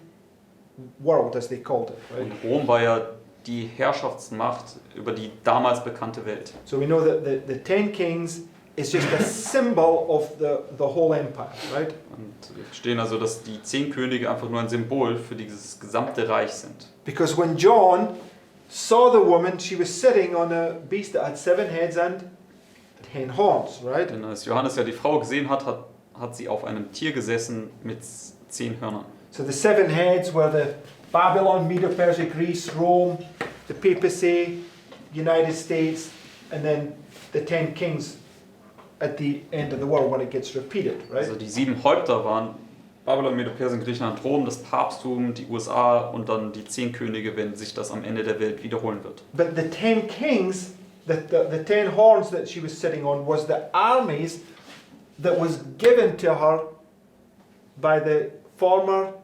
world, as they called it, right? Und Rom war ja die Herrschaftsmacht über die damals bekannte Welt. So we know that the 10 kings is just a symbol of the whole empire, right? Und wir verstehen also, dass die 10 Könige einfach nur ein Symbol für dieses gesamte Reich sind. Because when John saw the woman, she was sitting on a beast that had 7 heads and 10 horns, right? Denn als Johannes ja die Frau gesehen hat, hat sie auf einem Tier gesessen mit 10 Hörnern. So the 7 heads were the Babylon, Medo-Persia, Greece, Rome, the papacy, United States, and then the 10 kings at the end of the world when it gets repeated, right? Also die 7 Häupter waren Babylon, Medo-Persien, Griechenland, Rom, das Papsttum, die USA und dann die 10 Könige, wenn sich das am Ende der Welt wiederholen wird. But the 10 kings, the 10 horns that she was sitting on, was the armies that was given to her by the former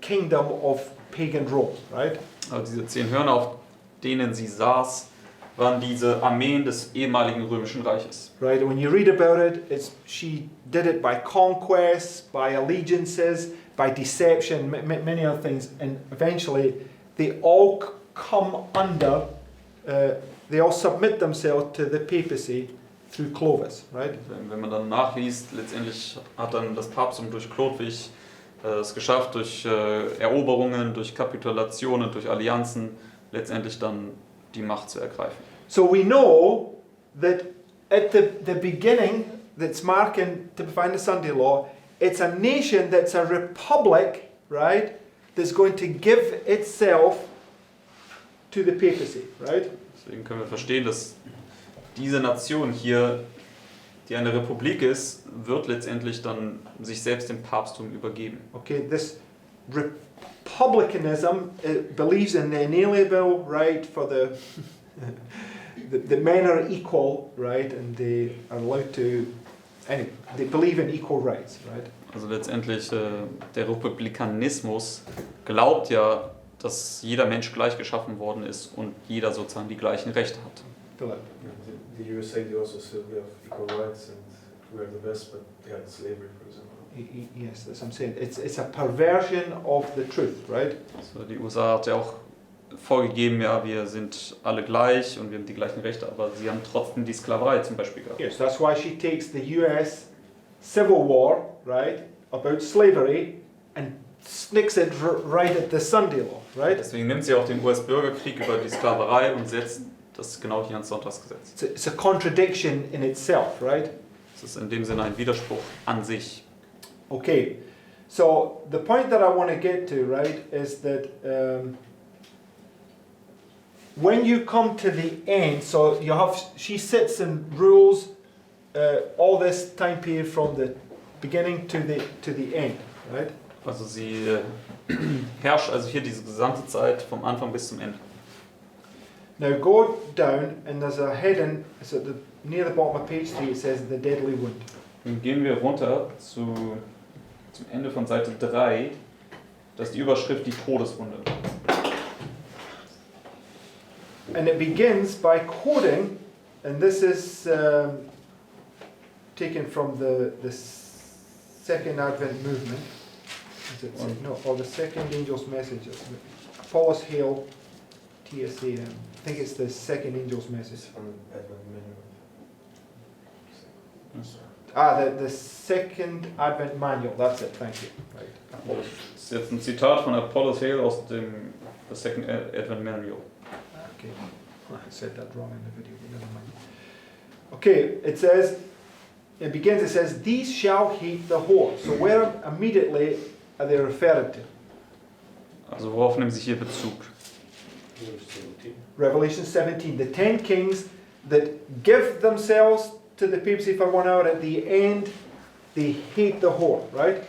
kingdom of pagan Rome, right? Also diese 10 Hörner, auf denen sie saß, waren diese Armeen des ehemaligen Römischen Reiches. Right, when you read about it, she did it by conquest, by allegiances, by deception, many other things, and eventually they all come under, they all submit themselves to the papacy through Clovis, right? Wenn man dann nachliest, letztendlich hat dann das Papsttum durch Chlodwig es geschafft, durch Eroberungen, durch Kapitulationen, durch Allianzen, letztendlich dann die Macht zu ergreifen. So we know that at the beginning, that's marking to find the Sunday law, it's a nation that's a republic, right, that's going to give itself to the papacy, right? Deswegen können wir verstehen, dass diese Nation hier, die eine Republik ist, wird letztendlich dann sich selbst dem Papsttum übergeben. Okay, this republicanism, it believes in the inalienable right for the men are equal, right, and they are allowed to, anyway, they believe in equal rights, right? Also letztendlich, der Republikanismus glaubt ja, dass jeder Mensch gleich geschaffen worden ist und jeder sozusagen die gleichen Rechte hat. Philip. The USA, they also said we have equal rights and we are the best, but they had slavery, for example. Yes, that's what I'm saying. It's a perversion of the truth, right? Also die USA hat ja auch vorgegeben, ja, wir sind alle gleich und wir haben die gleichen Rechte, aber sie haben trotzdem die Sklaverei zum Beispiel gehabt. Yes, that's why she takes the US Civil War, right, about slavery and sticks it right at the Sunday law, right? Deswegen nimmt sie auch den US-Bürgerkrieg über die Sklaverei und setzt das genau hier ans Sonntagsgesetz. It's a contradiction in itself, right? Das ist in dem Sinne ein Widerspruch an sich. Okay, so the point that I want to get to, right, is that when you come to the end, so you have, she sits and rules all this time period from the beginning to the end, right? Also sie herrscht also hier diese gesamte Zeit vom Anfang bis zum Ende. Now go down and there's a heading, it's at the, near the bottom of page 3, it says the deadly wound. Dann gehen wir runter zum Ende von Seite 3, das ist die Überschrift die Todeswunde. And it begins by quoting, and this is taken from the second Advent movement. Is it, no, or the second angel's message. Apollos Hail, TSA. I think it's the second angel's message. It's from Advent Manual. The second Advent manual. That's it. Thank you. Right. Das ist jetzt ein Zitat von Apollos Hail aus dem The Second Advent Manual. Okay. I said that wrong in the video, but never mind. Okay, it says, it begins, it says, these shall hate the whore. So where immediately are they referred to? Also worauf nehmen Sie hier Bezug? Revelation 17, the 10 kings that give themselves to the papacy for 1 hour, at the end they hate the whore, right?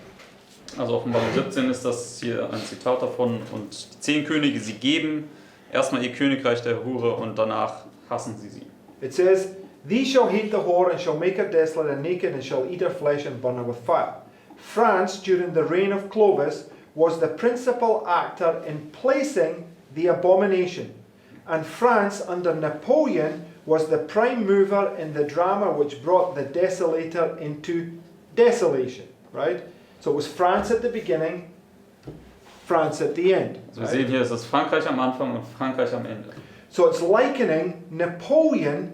Also Offenbarung 17 ist das hier ein Zitat davon und die 10 Könige, sie geben erstmal ihr Königreich der Hure und danach hassen sie sie. It says, these shall hate the whore and shall make her desolate and naked and shall eat her flesh and burn her with fire. France, during the reign of Clovis, was the principal actor in placing the abomination. And France, under Napoleon, was the prime mover in the drama which brought the desolator into desolation, right? So it was France at the beginning, France at the end. Also wir sehen hier, es ist Frankreich am Anfang und Frankreich am Ende. So it's likening Napoleon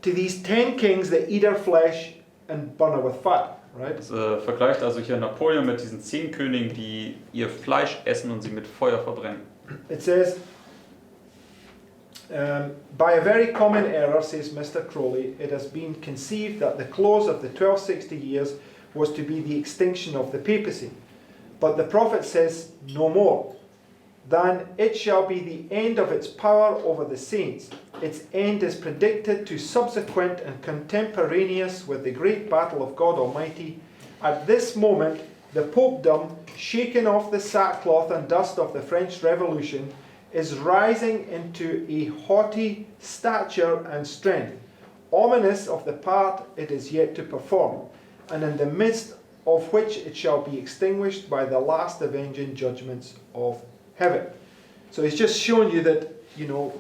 to these 10 kings that eat her flesh and burn her with fire, right? Es vergleicht also hier Napoleon mit diesen 10 Königen, die ihr Fleisch essen und sie mit Feuer verbrennen. It says, by a very common error, says Mr. Crowley, it has been conceived that the close of the 1260 years was to be the extinction of the papacy. But the prophet says no more. Then it shall be the end of its power over the saints. Its end is predicted to subsequent and contemporaneous with the great battle of God Almighty. At this moment, the popedom, shaken off the sackcloth and dust of the French Revolution, is rising into a haughty stature and strength, ominous of the part it is yet to perform, and in the midst of which it shall be extinguished by the last avenging judgments of heaven. So he's just shown you that, you know,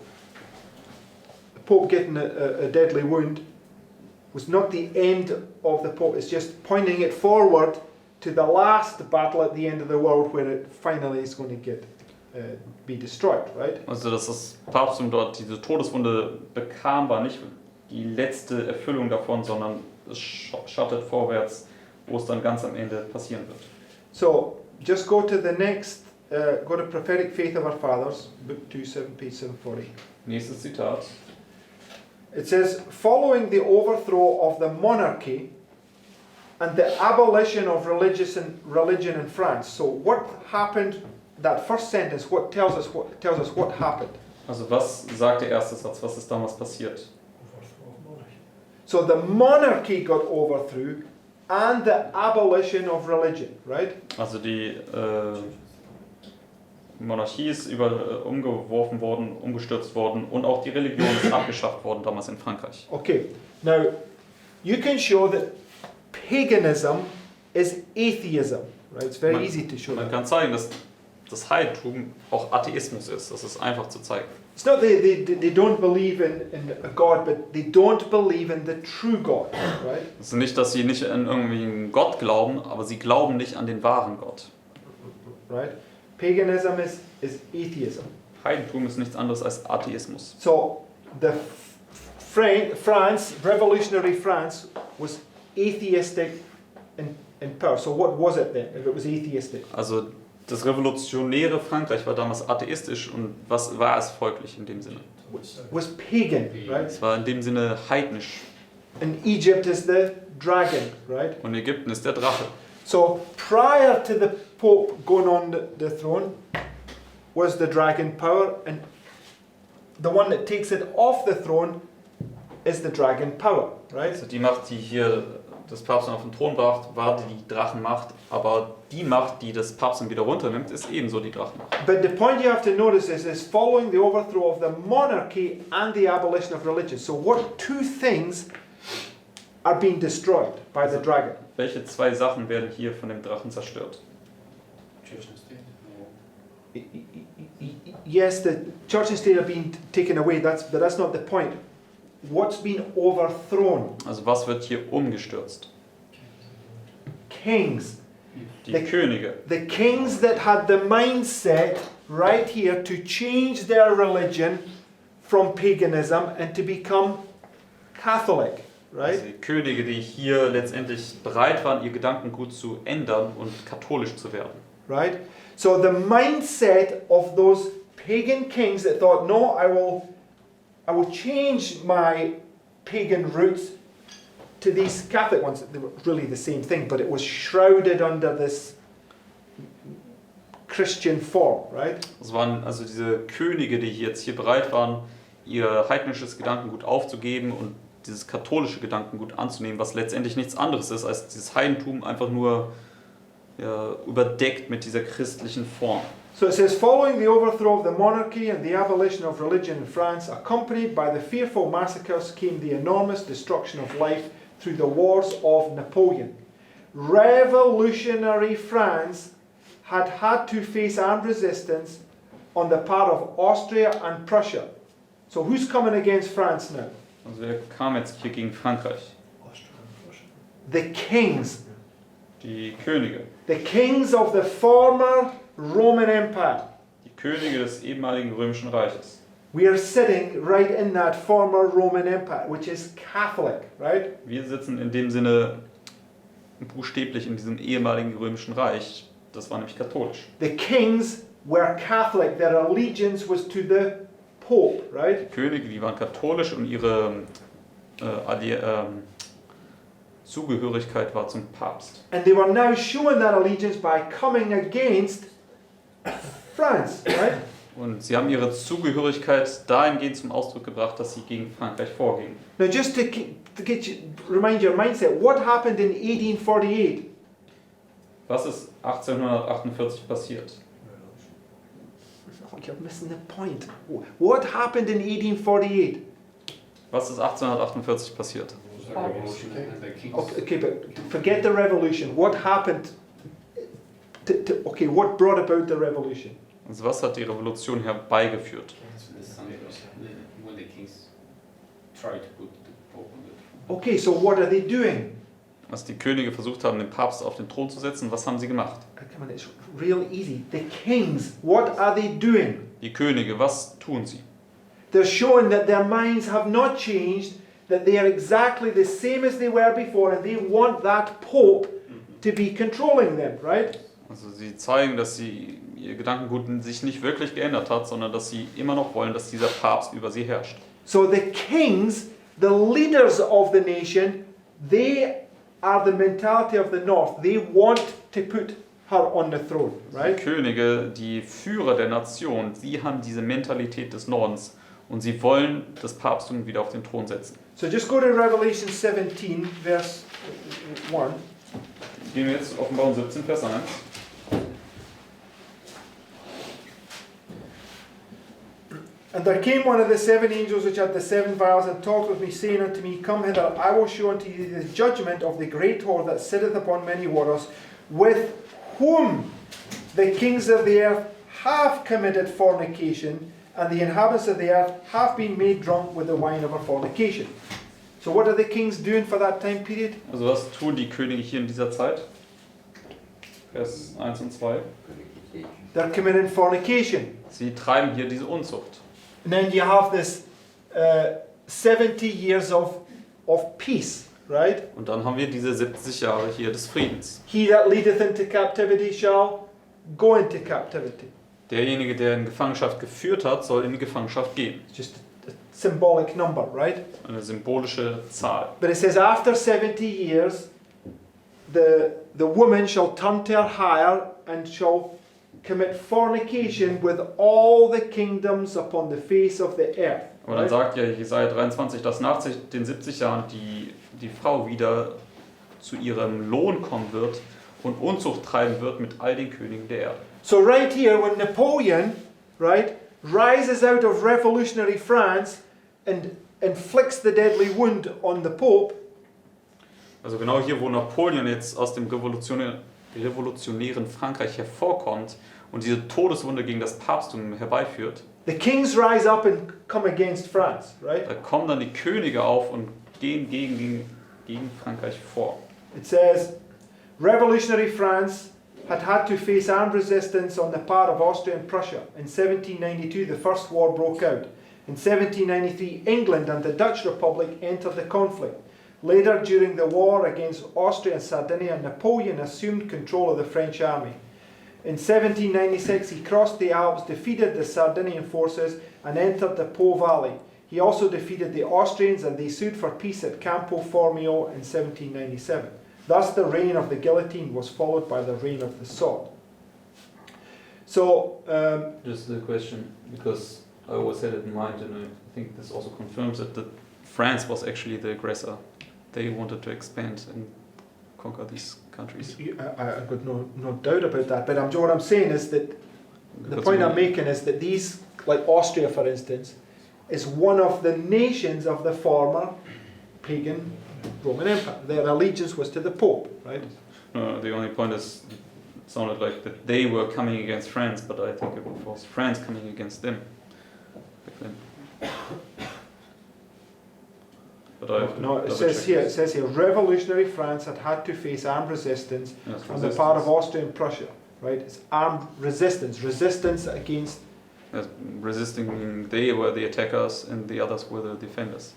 the Pope getting a deadly wound was not the end of the Pope, it's just pointing it forward to the last battle at the end of the world where it finally is going to get be destroyed, right? Also dass das Papsttum dort diese Todeswunde bekam, war nicht die letzte Erfüllung davon, sondern es schattet vorwärts, wo es dann ganz am Ende passieren wird. So, just go to the next, go to Prophetic Faith of Our Fathers, book 2, page 740. Nächstes Zitat. It says, following the overthrow of the monarchy and the abolition of religion in France. So what happened, that first sentence, what tells us what happened? Also was sagt der erste Satz? Was ist damals passiert? So the monarchy got overthrew and the abolition of religion, right? Also die Die Monarchie ist umgeworfen worden, umgestürzt worden und auch die Religion ist abgeschafft worden damals in Frankreich. Okay, now you can show that paganism is atheism, right? It's very easy to show Man that. kann zeigen, dass das Heidentum auch Atheismus ist. Das ist einfach zu zeigen. It's not they don't believe in a God, but they don't believe in the true God, right? Es ist nicht, dass sie nicht an irgendwie einen Gott glauben, aber sie glauben nicht an den wahren Gott. Right? Paganism is atheism. Heidentum ist nichts anderes als Atheismus. So the France, revolutionary France, was atheistic in power. So what was it then, if it was atheistic? Also das revolutionäre Frankreich war damals atheistisch und was war es folglich in dem Sinne? Was pagan, right? Es war in dem Sinne heidnisch. And Egypt is the dragon, right? Und Ägypten ist der Drache. So prior to the Pope going on the throne was the dragon power, and the one that takes it off the throne is the dragon power, right? Also die Macht, die hier das Papst auf den Thron brachte, war die Drachenmacht, aber die Macht, die das Papst dann wieder runternimmt, ist ebenso die Drachenmacht. But the point you have to notice is following the overthrow of the monarchy and the abolition of religion. So what two things are being destroyed by the dragon? Welche zwei Sachen werden hier von dem Drachen zerstört? Church and state. Yes, the church and state are being taken away, but that's not the point. What's been overthrown? Also was wird hier umgestürzt? Kings. Die The- Könige. The kings that had the mindset right here to change their religion from paganism and to become Catholic, right? Also die Könige, die hier letztendlich bereit waren, ihr Gedankengut zu ändern und katholisch zu werden. Right? So the mindset of those pagan kings that thought, no, I will change my pagan roots to these Catholic ones. They were really the same thing, but it was shrouded under this Christian form, right? Das waren also diese Könige, die jetzt hier bereit waren, ihr heidnisches Gedankengut aufzugeben und dieses katholische Gedankengut anzunehmen, was letztendlich nichts anderes ist als dieses Heidentum einfach nur überdeckt mit dieser christlichen Form. So it says, following the overthrow of the monarchy and the abolition of religion in France, accompanied by the fearful massacres, came the enormous destruction of life through the wars of Napoleon. Revolutionary France had to face armed resistance on the part of Austria and Prussia. So who's coming against France now? Also wer kam jetzt hier gegen Frankreich? The kings. Die Könige. The kings of the former Roman Empire. Die Könige des ehemaligen Römischen Reiches. We are sitting right in that former Roman Empire, which is Catholic, right? Wir sitzen in dem Sinne buchstäblich in diesem ehemaligen Römischen Reich. Das war nämlich katholisch. The kings were Catholic. Their allegiance was to the Pope, right? Die Könige, die waren katholisch und ihre Zugehörigkeit war zum Papst. And they were now showing that allegiance by coming against France, right? Und sie haben ihre Zugehörigkeit dahingehend zum Ausdruck gebracht, dass sie gegen Frankreich vorgingen. Now, just to remind your mindset, what happened in 1848? Was ist 1848 passiert? Oh, you're missing the point. What happened in 1848? Was ist 1848 passiert? Okay, but forget the revolution. What happened? Okay, what brought about the revolution? Also was hat die Revolution herbeigeführt? When the kings try to put the Pope on the Okay, so what are they doing? Als die Könige versucht haben, den Papst auf den Thron zu setzen, was haben sie gemacht? Come on, it's real easy. The kings, what are they doing? Die Könige, was tun sie? They're showing that their minds have not changed, that they are exactly the same as they were before, and they want that Pope to be controlling them, right? Also sie zeigen, dass ihr Gedankengut sich nicht wirklich geändert hat, sondern dass sie immer noch wollen, dass dieser Papst über sie herrscht. So the kings, the leaders of the nation, they are the mentality of the north. They want to put her on the throne, right? Die Könige, die Führer der Nation, sie haben diese Mentalität des Nordens und sie wollen das Papsttum wieder auf den Thron setzen. So just go to Revelation 17, verse 1. Gehen wir jetzt Offenbarung 17, Vers 1. And there came one of the 7 angels which had the 7 vials, and talked with me, saying unto me, Come hither, I will show unto you the judgment of the great whore that sitteth upon many waters, with whom the kings of the earth have committed fornication, and the inhabitants of the earth have been made drunk with the wine of her fornication. So what are the kings doing for that time period? Also was tun die Könige hier in dieser Zeit? Vers 1 und 2. They're committing fornication. Sie treiben hier diese Unzucht. And then you have this 70 years of peace, right? Und dann haben wir diese 70 Jahre hier des Friedens. He that leadeth into captivity shall go into captivity. Derjenige, der in Gefangenschaft geführt hat, soll in die Gefangenschaft gehen. It's just a symbolic number, right? Eine symbolische Zahl. But it says after 70 years, the woman shall turn to her hire and shall commit fornication with all the kingdoms upon the face of the earth. Aber dann sagt ja Jesaja 23, dass nach den 70 Jahren die Frau wieder zu ihrem Lohn kommen wird und Unzucht treiben wird mit all den Königen der Erde. So right here, when Napoleon, right, rises out of revolutionary France and inflicts the deadly wound on the Pope, Also genau hier, wo Napoleon jetzt aus dem revolutionären Frankreich hervorkommt und diese Todeswunde gegen das Papsttum herbeiführt, the kings rise up and come against France, right? da kommen dann die Könige auf und gehen gegen Frankreich vor. It says, revolutionary France had to face armed resistance on the part of Austria and Prussia. In 1792, the First War broke out. In 1793, England and the Dutch Republic entered the conflict. Later, during the war against Austria and Sardinia, Napoleon assumed control of the French army. In 1796, he crossed the Alps, defeated the Sardinian forces, and entered the Po Valley. He also defeated the Austrians, and they sued for peace at Campo Formio in 1797. Thus, the reign of the guillotine was followed by the reign of the sword. So, Just a question, because I always had it in mind, and I think this also confirms it, that France was actually the aggressor. They wanted to expand and conquer these countries. I've got no doubt about that. But what I'm saying is that the point I'm making is that these, like Austria, for instance, is one of the nations of the former pagan Roman Empire. Their allegiance was to the Pope, right? No, the only point is, it sounded like that they were coming against France, but I think it was France coming against them back then. But I have to No, it double says check here, this. revolutionary France had to face armed resistance Yes, on the part of Austria and Prussia, right? It's armed resistance against. Yes, resisting, they were the attackers and the others were the defenders.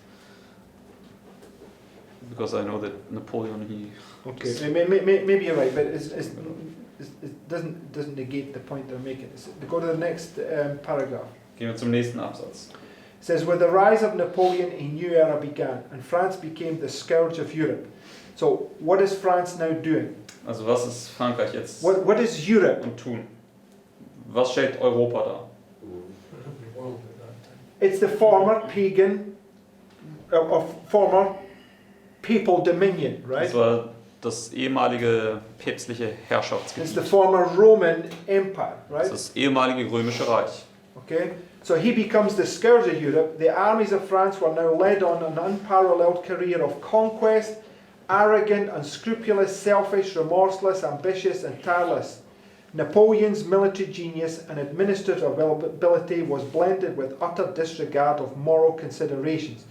Because I know that Napoleon, he... Okay, maybe you're right, but it doesn't negate the point they're making. Go to the next paragraph. Gehen wir zum nächsten Absatz. It says, with the rise of Napoleon, a new era began, and France became the scourge of Europe. So, what is France now doing? Also was ist Frankreich jetzt What is Europe? am tun? Was stellt Europa dar? It's the former pagan, former papal dominion, right? Das war das ehemalige päpstliche It's the Herrschaftsgebiet. former Roman Empire, right? Das ehemalige römische Reich. Okay, so he becomes the scourge of Europe. The armies of France were now led on an unparalleled career of conquest, arrogant, unscrupulous, selfish, remorseless, ambitious, and tireless. Napoleon's military genius and administrative ability was blended with utter disregard of moral considerations.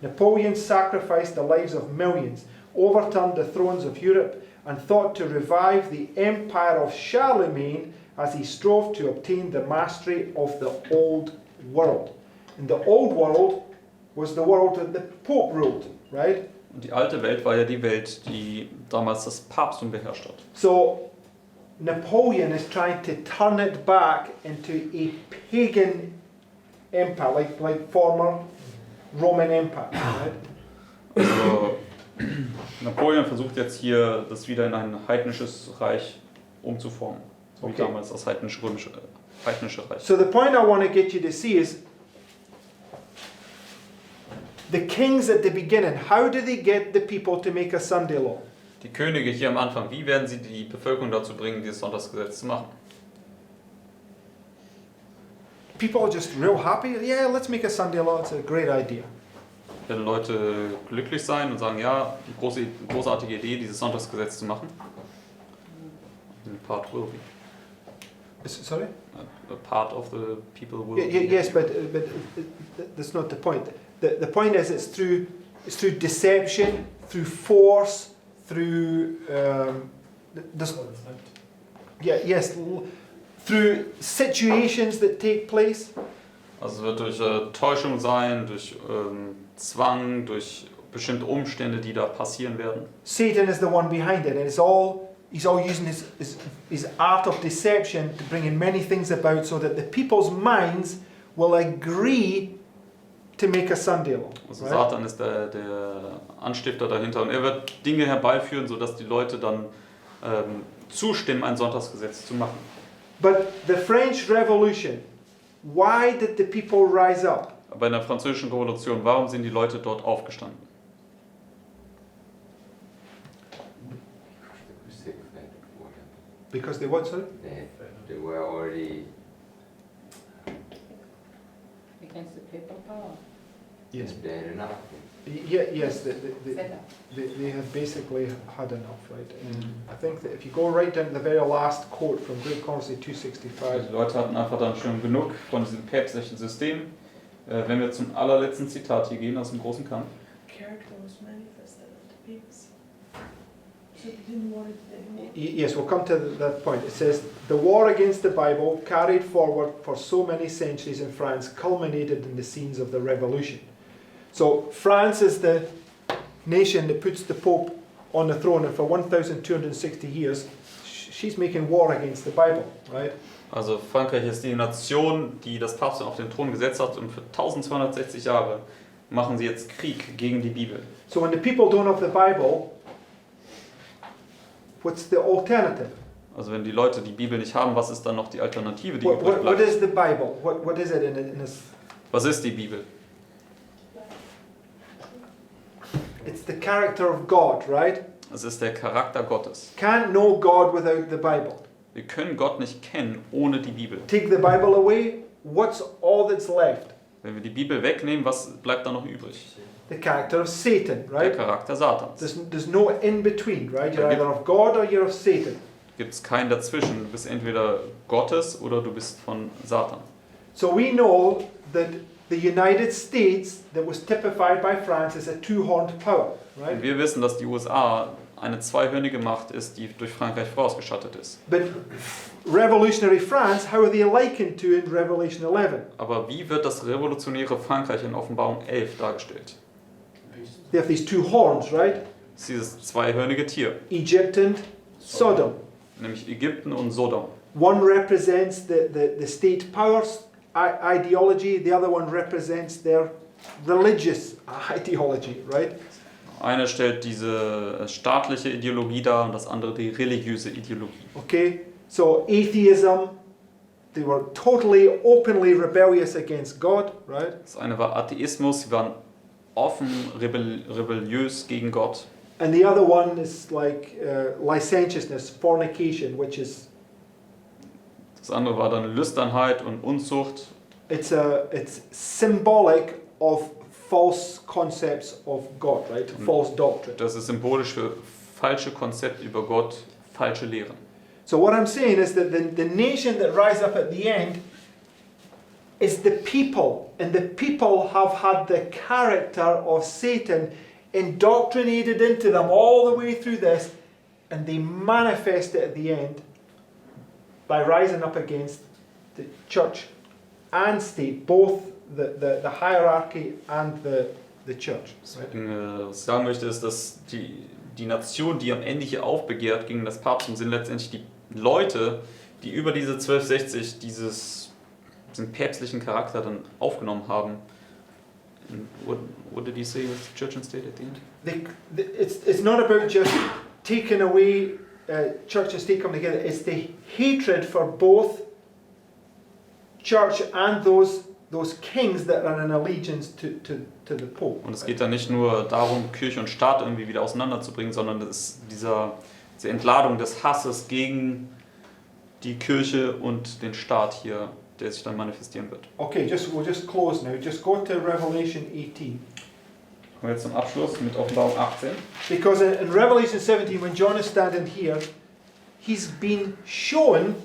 Napoleon sacrificed the lives of millions, overturned the thrones of Europe, and thought to revive the empire of Charlemagne as he strove to obtain the mastery of the old world. And the old world was the world that the Pope ruled, right? Und die alte Welt war ja die Welt, die damals das Papsttum beherrscht hat. So Napoleon is trying to turn it back into a pagan empire, like former Roman Empire, right? Also Napoleon versucht jetzt hier, das wieder in ein heidnisches Reich umzuformen. So wie Okay. damals das heidnische Reich. So the point I want to get you to see is the kings at the beginning, how do they get the people to make a Sunday law? Die Könige hier am Anfang, wie werden sie die Bevölkerung dazu bringen, dieses Sonntagsgesetz zu machen? people are just real happy. Yeah, let's make a Sunday law. It's a great idea. Werden Leute glücklich sein und sagen, ja, die großartige Idee, dieses Sonntagsgesetz zu machen? The part will be. Sorry? A part of the people will Yes, but that's not the point. The point is it's through deception, through force, through through situations that take place. Also es wird durch Täuschung sein, durch Zwang, durch bestimmte Umstände, die da passieren werden. Satan is the one behind it, and he's all using his art of deception to bring in many things about so that the people's minds will agree to make a Sunday law. Also Right? Satan ist der Anstifter dahinter und er wird Dinge herbeiführen, sodass die Leute dann zustimmen, ein Sonntagsgesetz zu machen. But the French Revolution, why did the people rise up? Aber in der französischen Revolution, warum sind die Leute dort aufgestanden? Because they what, sorry? They were already Against the papal power. Yes. they had enough. Yes, Set up. they have basically had enough, right? And I think that if you go right down to the very last quote from Great Controversy 265, Die Leute hatten einfach dann schon genug von diesem päpstlichen System. Wenn wir zum allerletzten Zitat hier gehen aus dem großen Kampf. Character was manifested of the papacy. So they didn't want it anymore. yes, we'll come to that point. It says, the war against the Bible, carried forward for so many centuries in France, culminated in the scenes of the Revolution. So France is the nation that puts the Pope on the throne, and for 1,260 years, she's making war against the Bible, right? Also Frankreich ist die Nation, die das Papsttum auf den Thron gesetzt hat und für 1260 Jahre machen sie jetzt Krieg gegen die Bibel. So when the people don't have the Bible, what's the alternative? Also wenn die Leute die Bibel nicht haben, was ist dann noch die Alternative, die übrig What bleibt? is the Bible? What is it in this? Was ist die Bibel? It's the character of God, right? Es ist der Charakter Gottes. Can't know God without the Bible. Wir können Gott nicht kennen ohne die Bibel. Take the Bible away, what's all that's left? Wenn wir die Bibel wegnehmen, was bleibt da noch übrig? The character of Satan, Der right? Charakter Satans. There's no in between, right? You're either of God or you're of Satan. Gibt es keinen dazwischen. Du bist entweder Gottes oder du bist von Satan. So we know that the United States, that was typified by France, is a two-horned power, Und right? wir wissen, dass die USA eine zweihörnige Macht ist, die durch Frankreich vorausgestattet ist. But revolutionary France, how are they likened to in Revelation 11? Aber wie wird das revolutionäre Frankreich in Offenbarung 11 dargestellt? They have these two horns, right? Das ist dieses zweihörnige Tier, Egypt and Sodom. nämlich Ägypten und Sodom. One represents the state powers ideology, the other one represents their religious ideology, right? Eine stellt diese staatliche Ideologie dar und das andere die religiöse Ideologie. Okay, so atheism, they were totally, openly rebellious against God, right? Das eine war Atheismus, sie waren offen rebelliös gegen Gott. And the other one is like licentiousness, fornication, which is Das andere war dann Lüsternheit und Unzucht. it's symbolic of false concepts of God, right? False doctrine. Das ist symbolisch für falsche Konzepte über Gott, falsche Lehren. So what I'm saying is that the nation that rise up at the end is the people, and the people have had the character of Satan indoctrinated into them all the way through this, and they manifest it at the end by rising up against the church and state, both the hierarchy and the church. Was ich sagen möchte, ist, dass die Nation, die am Ende hier aufbegehrt gegen das Papsttum, sind letztendlich die Leute, die über diese 1260 diesen päpstlichen Charakter dann aufgenommen haben. And what did he say with church and state at the end? It's not about just taking away church and state coming together. It's the hatred for both church and those kings that are in allegiance to the Pope. Und es geht da nicht nur darum, Kirche und Staat irgendwie wieder auseinanderzubringen, sondern es ist diese Entladung des Hasses gegen die Kirche und den Staat hier, der sich dann manifestieren wird. Okay, we'll just close now. Just go to Revelation 18. Kommen wir jetzt zum Abschluss mit Offenbarung 18. Because in Revelation 17, when John is standing here, he's been shown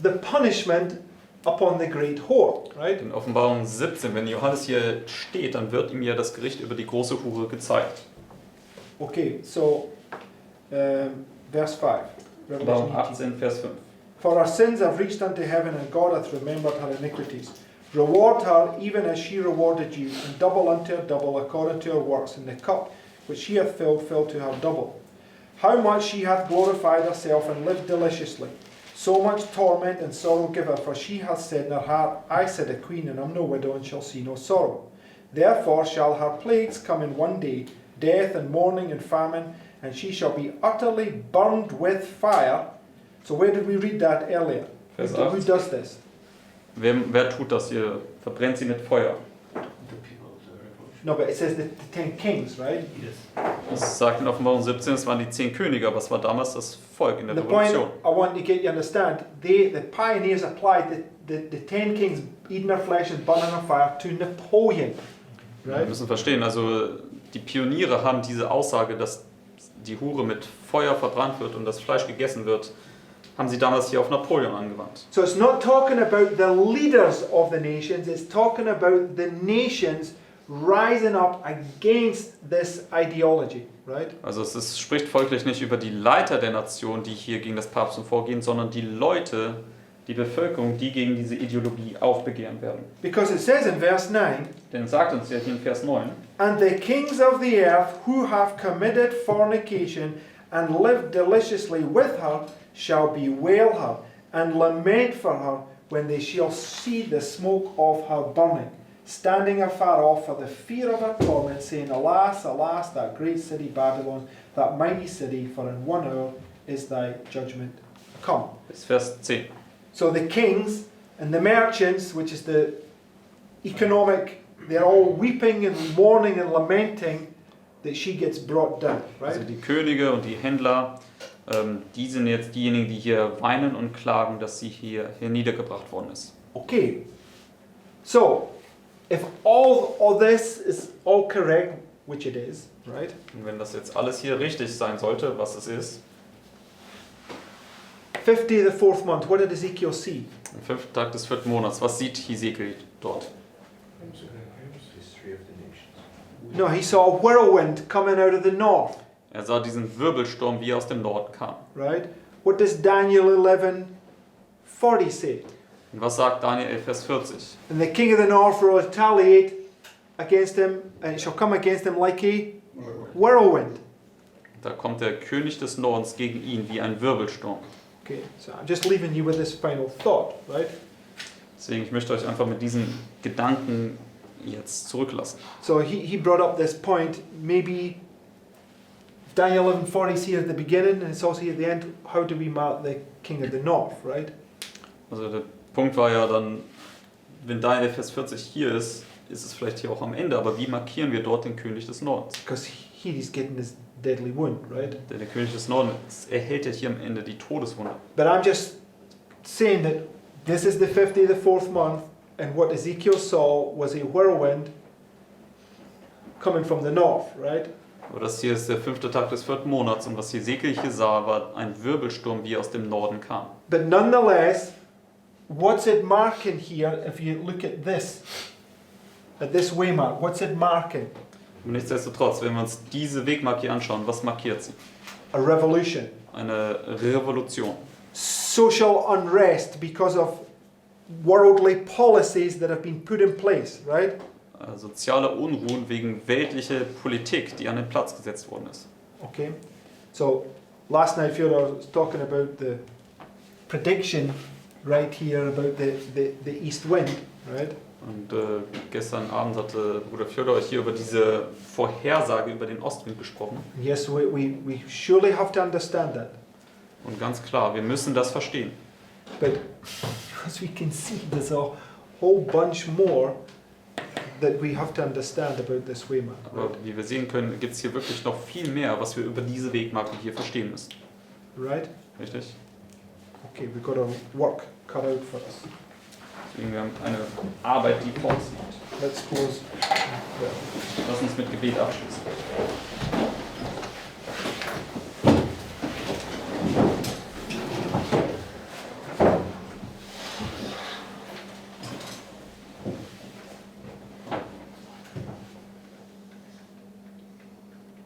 the punishment upon the great whore, right? In Offenbarung 17, wenn Johannes hier steht, dann wird ihm ja das Gericht über die große Hure gezeigt. Okay, so verse 5. Revelation Offenbarung 18. 18, Vers 5. For our sins have reached unto heaven, and God hath remembered her iniquities. Reward her even as she rewarded you, and double unto her double according to her works, and the cup which she hath filled, fill to her double. How much she hath glorified herself and lived deliciously. So much torment and sorrow give her, for she hath said in her heart, I said a queen, and am no widow, and shall see no sorrow. Therefore shall her plagues come in one day, death and mourning and famine, and she shall be utterly burned with fire. So where did we read that earlier? Vers Who 8. does this? Wer tut das hier? Verbrennt sie mit Feuer. The people of the revolution. No, but it says the 10 kings, right? Yes. Das sagt in Offenbarung 17, es waren die 10 Könige, aber es war damals das Volk in der The point Revolution. I want to get you to understand, the pioneers applied the 10 kings eating their flesh and burning on fire to Napoleon, Wir right? müssen verstehen, also die Pioniere haben diese Aussage, dass die Hure mit Feuer verbrannt wird und das Fleisch gegessen wird, haben sie damals hier auf Napoleon angewandt. So it's not talking about the leaders of the nations, it's talking about the nations rising up against this ideology, right? Also spricht folglich nicht über die Leiter der Nation, die hier gegen das Papsttum vorgehen, sondern die Leute, die Bevölkerung, die gegen diese Ideologie aufbegehren werden. Because it says in verse 9, Denn es sagt uns ja hier in Vers 9, and the kings of the earth who have committed fornication and lived deliciously with her shall bewail her and lament for her when they shall see the smoke of her burning, standing afar off for the fear of her torment, saying, Alas, alas, that great city Babylon, that mighty city, for in 1 hour is thy judgment come. bis Vers 10. So the kings and the merchants, which is the economic, they're all weeping and mourning and lamenting that she gets brought down, right? Also die Könige und die Händler, die sind jetzt diejenigen, die hier weinen und klagen, dass sie hier niedergebracht worden ist. Okay, so if all this is all correct, which it is, right? Und wenn das jetzt alles hier richtig sein sollte, was es ist, 50 the fourth month, what did Ezekiel see? am 5. Tag des 4. Monats, was sieht Hesekiel dort? History of the nations. No, he saw a whirlwind coming out of the north, Er sah diesen Wirbelsturm, wie er aus dem Norden kam. right? What does Daniel 11:40 say? Und was sagt Daniel 11, Vers 40? And the king of the north will retaliate against him, and it shall come against him like a whirlwind. Da kommt der König des Nordens gegen ihn wie ein Wirbelsturm. Okay, so I'm just leaving you with this final thought, right? Deswegen, ich möchte euch einfach mit diesen Gedanken jetzt zurücklassen. So he brought up this point, maybe Daniel 11:40 is here at the beginning, and it's also here at the end. How do we mark the king of the north, right? Also der Punkt war ja dann, wenn Daniel Vers 40 hier ist, ist es vielleicht hier auch am Ende, aber wie markieren wir dort den König des Nordens? Because he's getting this deadly wound, right? Denn der König des Nordens erhält ja hier am Ende die Todeswunde. But I'm just saying that this is the 54th month, and what Ezekiel saw was a whirlwind coming from the north, right? Aber das hier ist der 5. Tag des 4. Monats und was Hesekiel hier sah, war ein Wirbelsturm, wie er aus dem Norden kam. But nonetheless, what's it marking here if you look at this waymark? What's it marking? Und nichtsdestotrotz, wenn wir uns diese Wegmarke hier anschauen, was markiert sie? A revolution. Eine Revolution. Social unrest because of worldly policies that have been put in place, right? Soziale Unruhen wegen weltlicher Politik, die an den Platz gesetzt worden ist. Okay. So last night Fyodor was talking about the prediction right here about the east wind, right? Und gestern Abend hatte Bruder Fjodor euch hier über diese Vorhersage über den Ostwind gesprochen. Yes, we surely have to understand that. Und ganz klar, wir müssen das verstehen. But as we can see, there's a whole bunch more that we have to understand about this waymark. Aber wie wir sehen können, gibt es hier wirklich noch viel mehr, was wir über diese Wegmarke hier verstehen müssen. Right? Richtig? Okay, we've got to work cut out for us. Deswegen wir haben eine Arbeit, die vorzieht. Let's close. Yeah. Lass uns mit Gebet abschließen.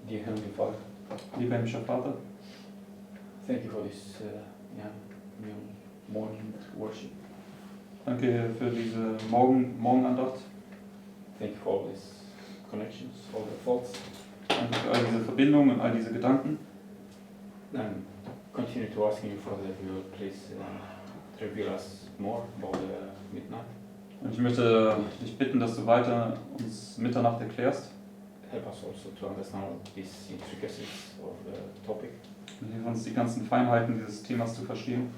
Dear Heavenly Father, Lieber himmlischer Vater, thank you for this new morning worship. danke für diese Morgenandacht. Thank you for all these connections, all the thoughts, Danke für all diese Verbindungen und all diese Gedanken. and continue to asking you, Father, that you will please reveal us more about the midnight. Und ich möchte dich bitten, dass du weiter uns Mitternacht erklärst. Help us also to understand these intricacies of the topic, Und hilf uns, die ganzen Feinheiten dieses Themas zu verstehen.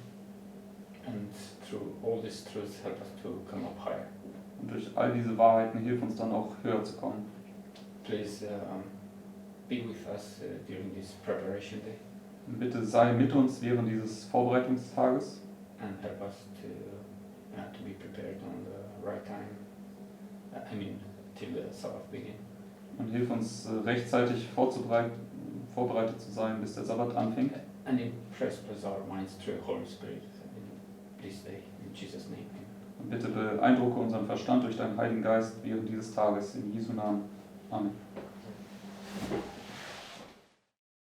and through all these truths, help us to come up higher. Und durch all diese Wahrheiten hilf uns dann auch höher zu kommen. Please be with us during this preparation day, Und bitte sei mit uns während dieses Vorbereitungstages and help us to be prepared on the right time. I mean, till the Sabbath begins. und hilf uns rechtzeitig vorbereitet zu sein, bis der Sabbat anfängt. And impress our minds through the Holy Spirit in this day. In Jesus' name. Amen. Und bitte beeindrucke unseren Verstand durch deinen Heiligen Geist während dieses Tages. In Jesu Namen. Amen.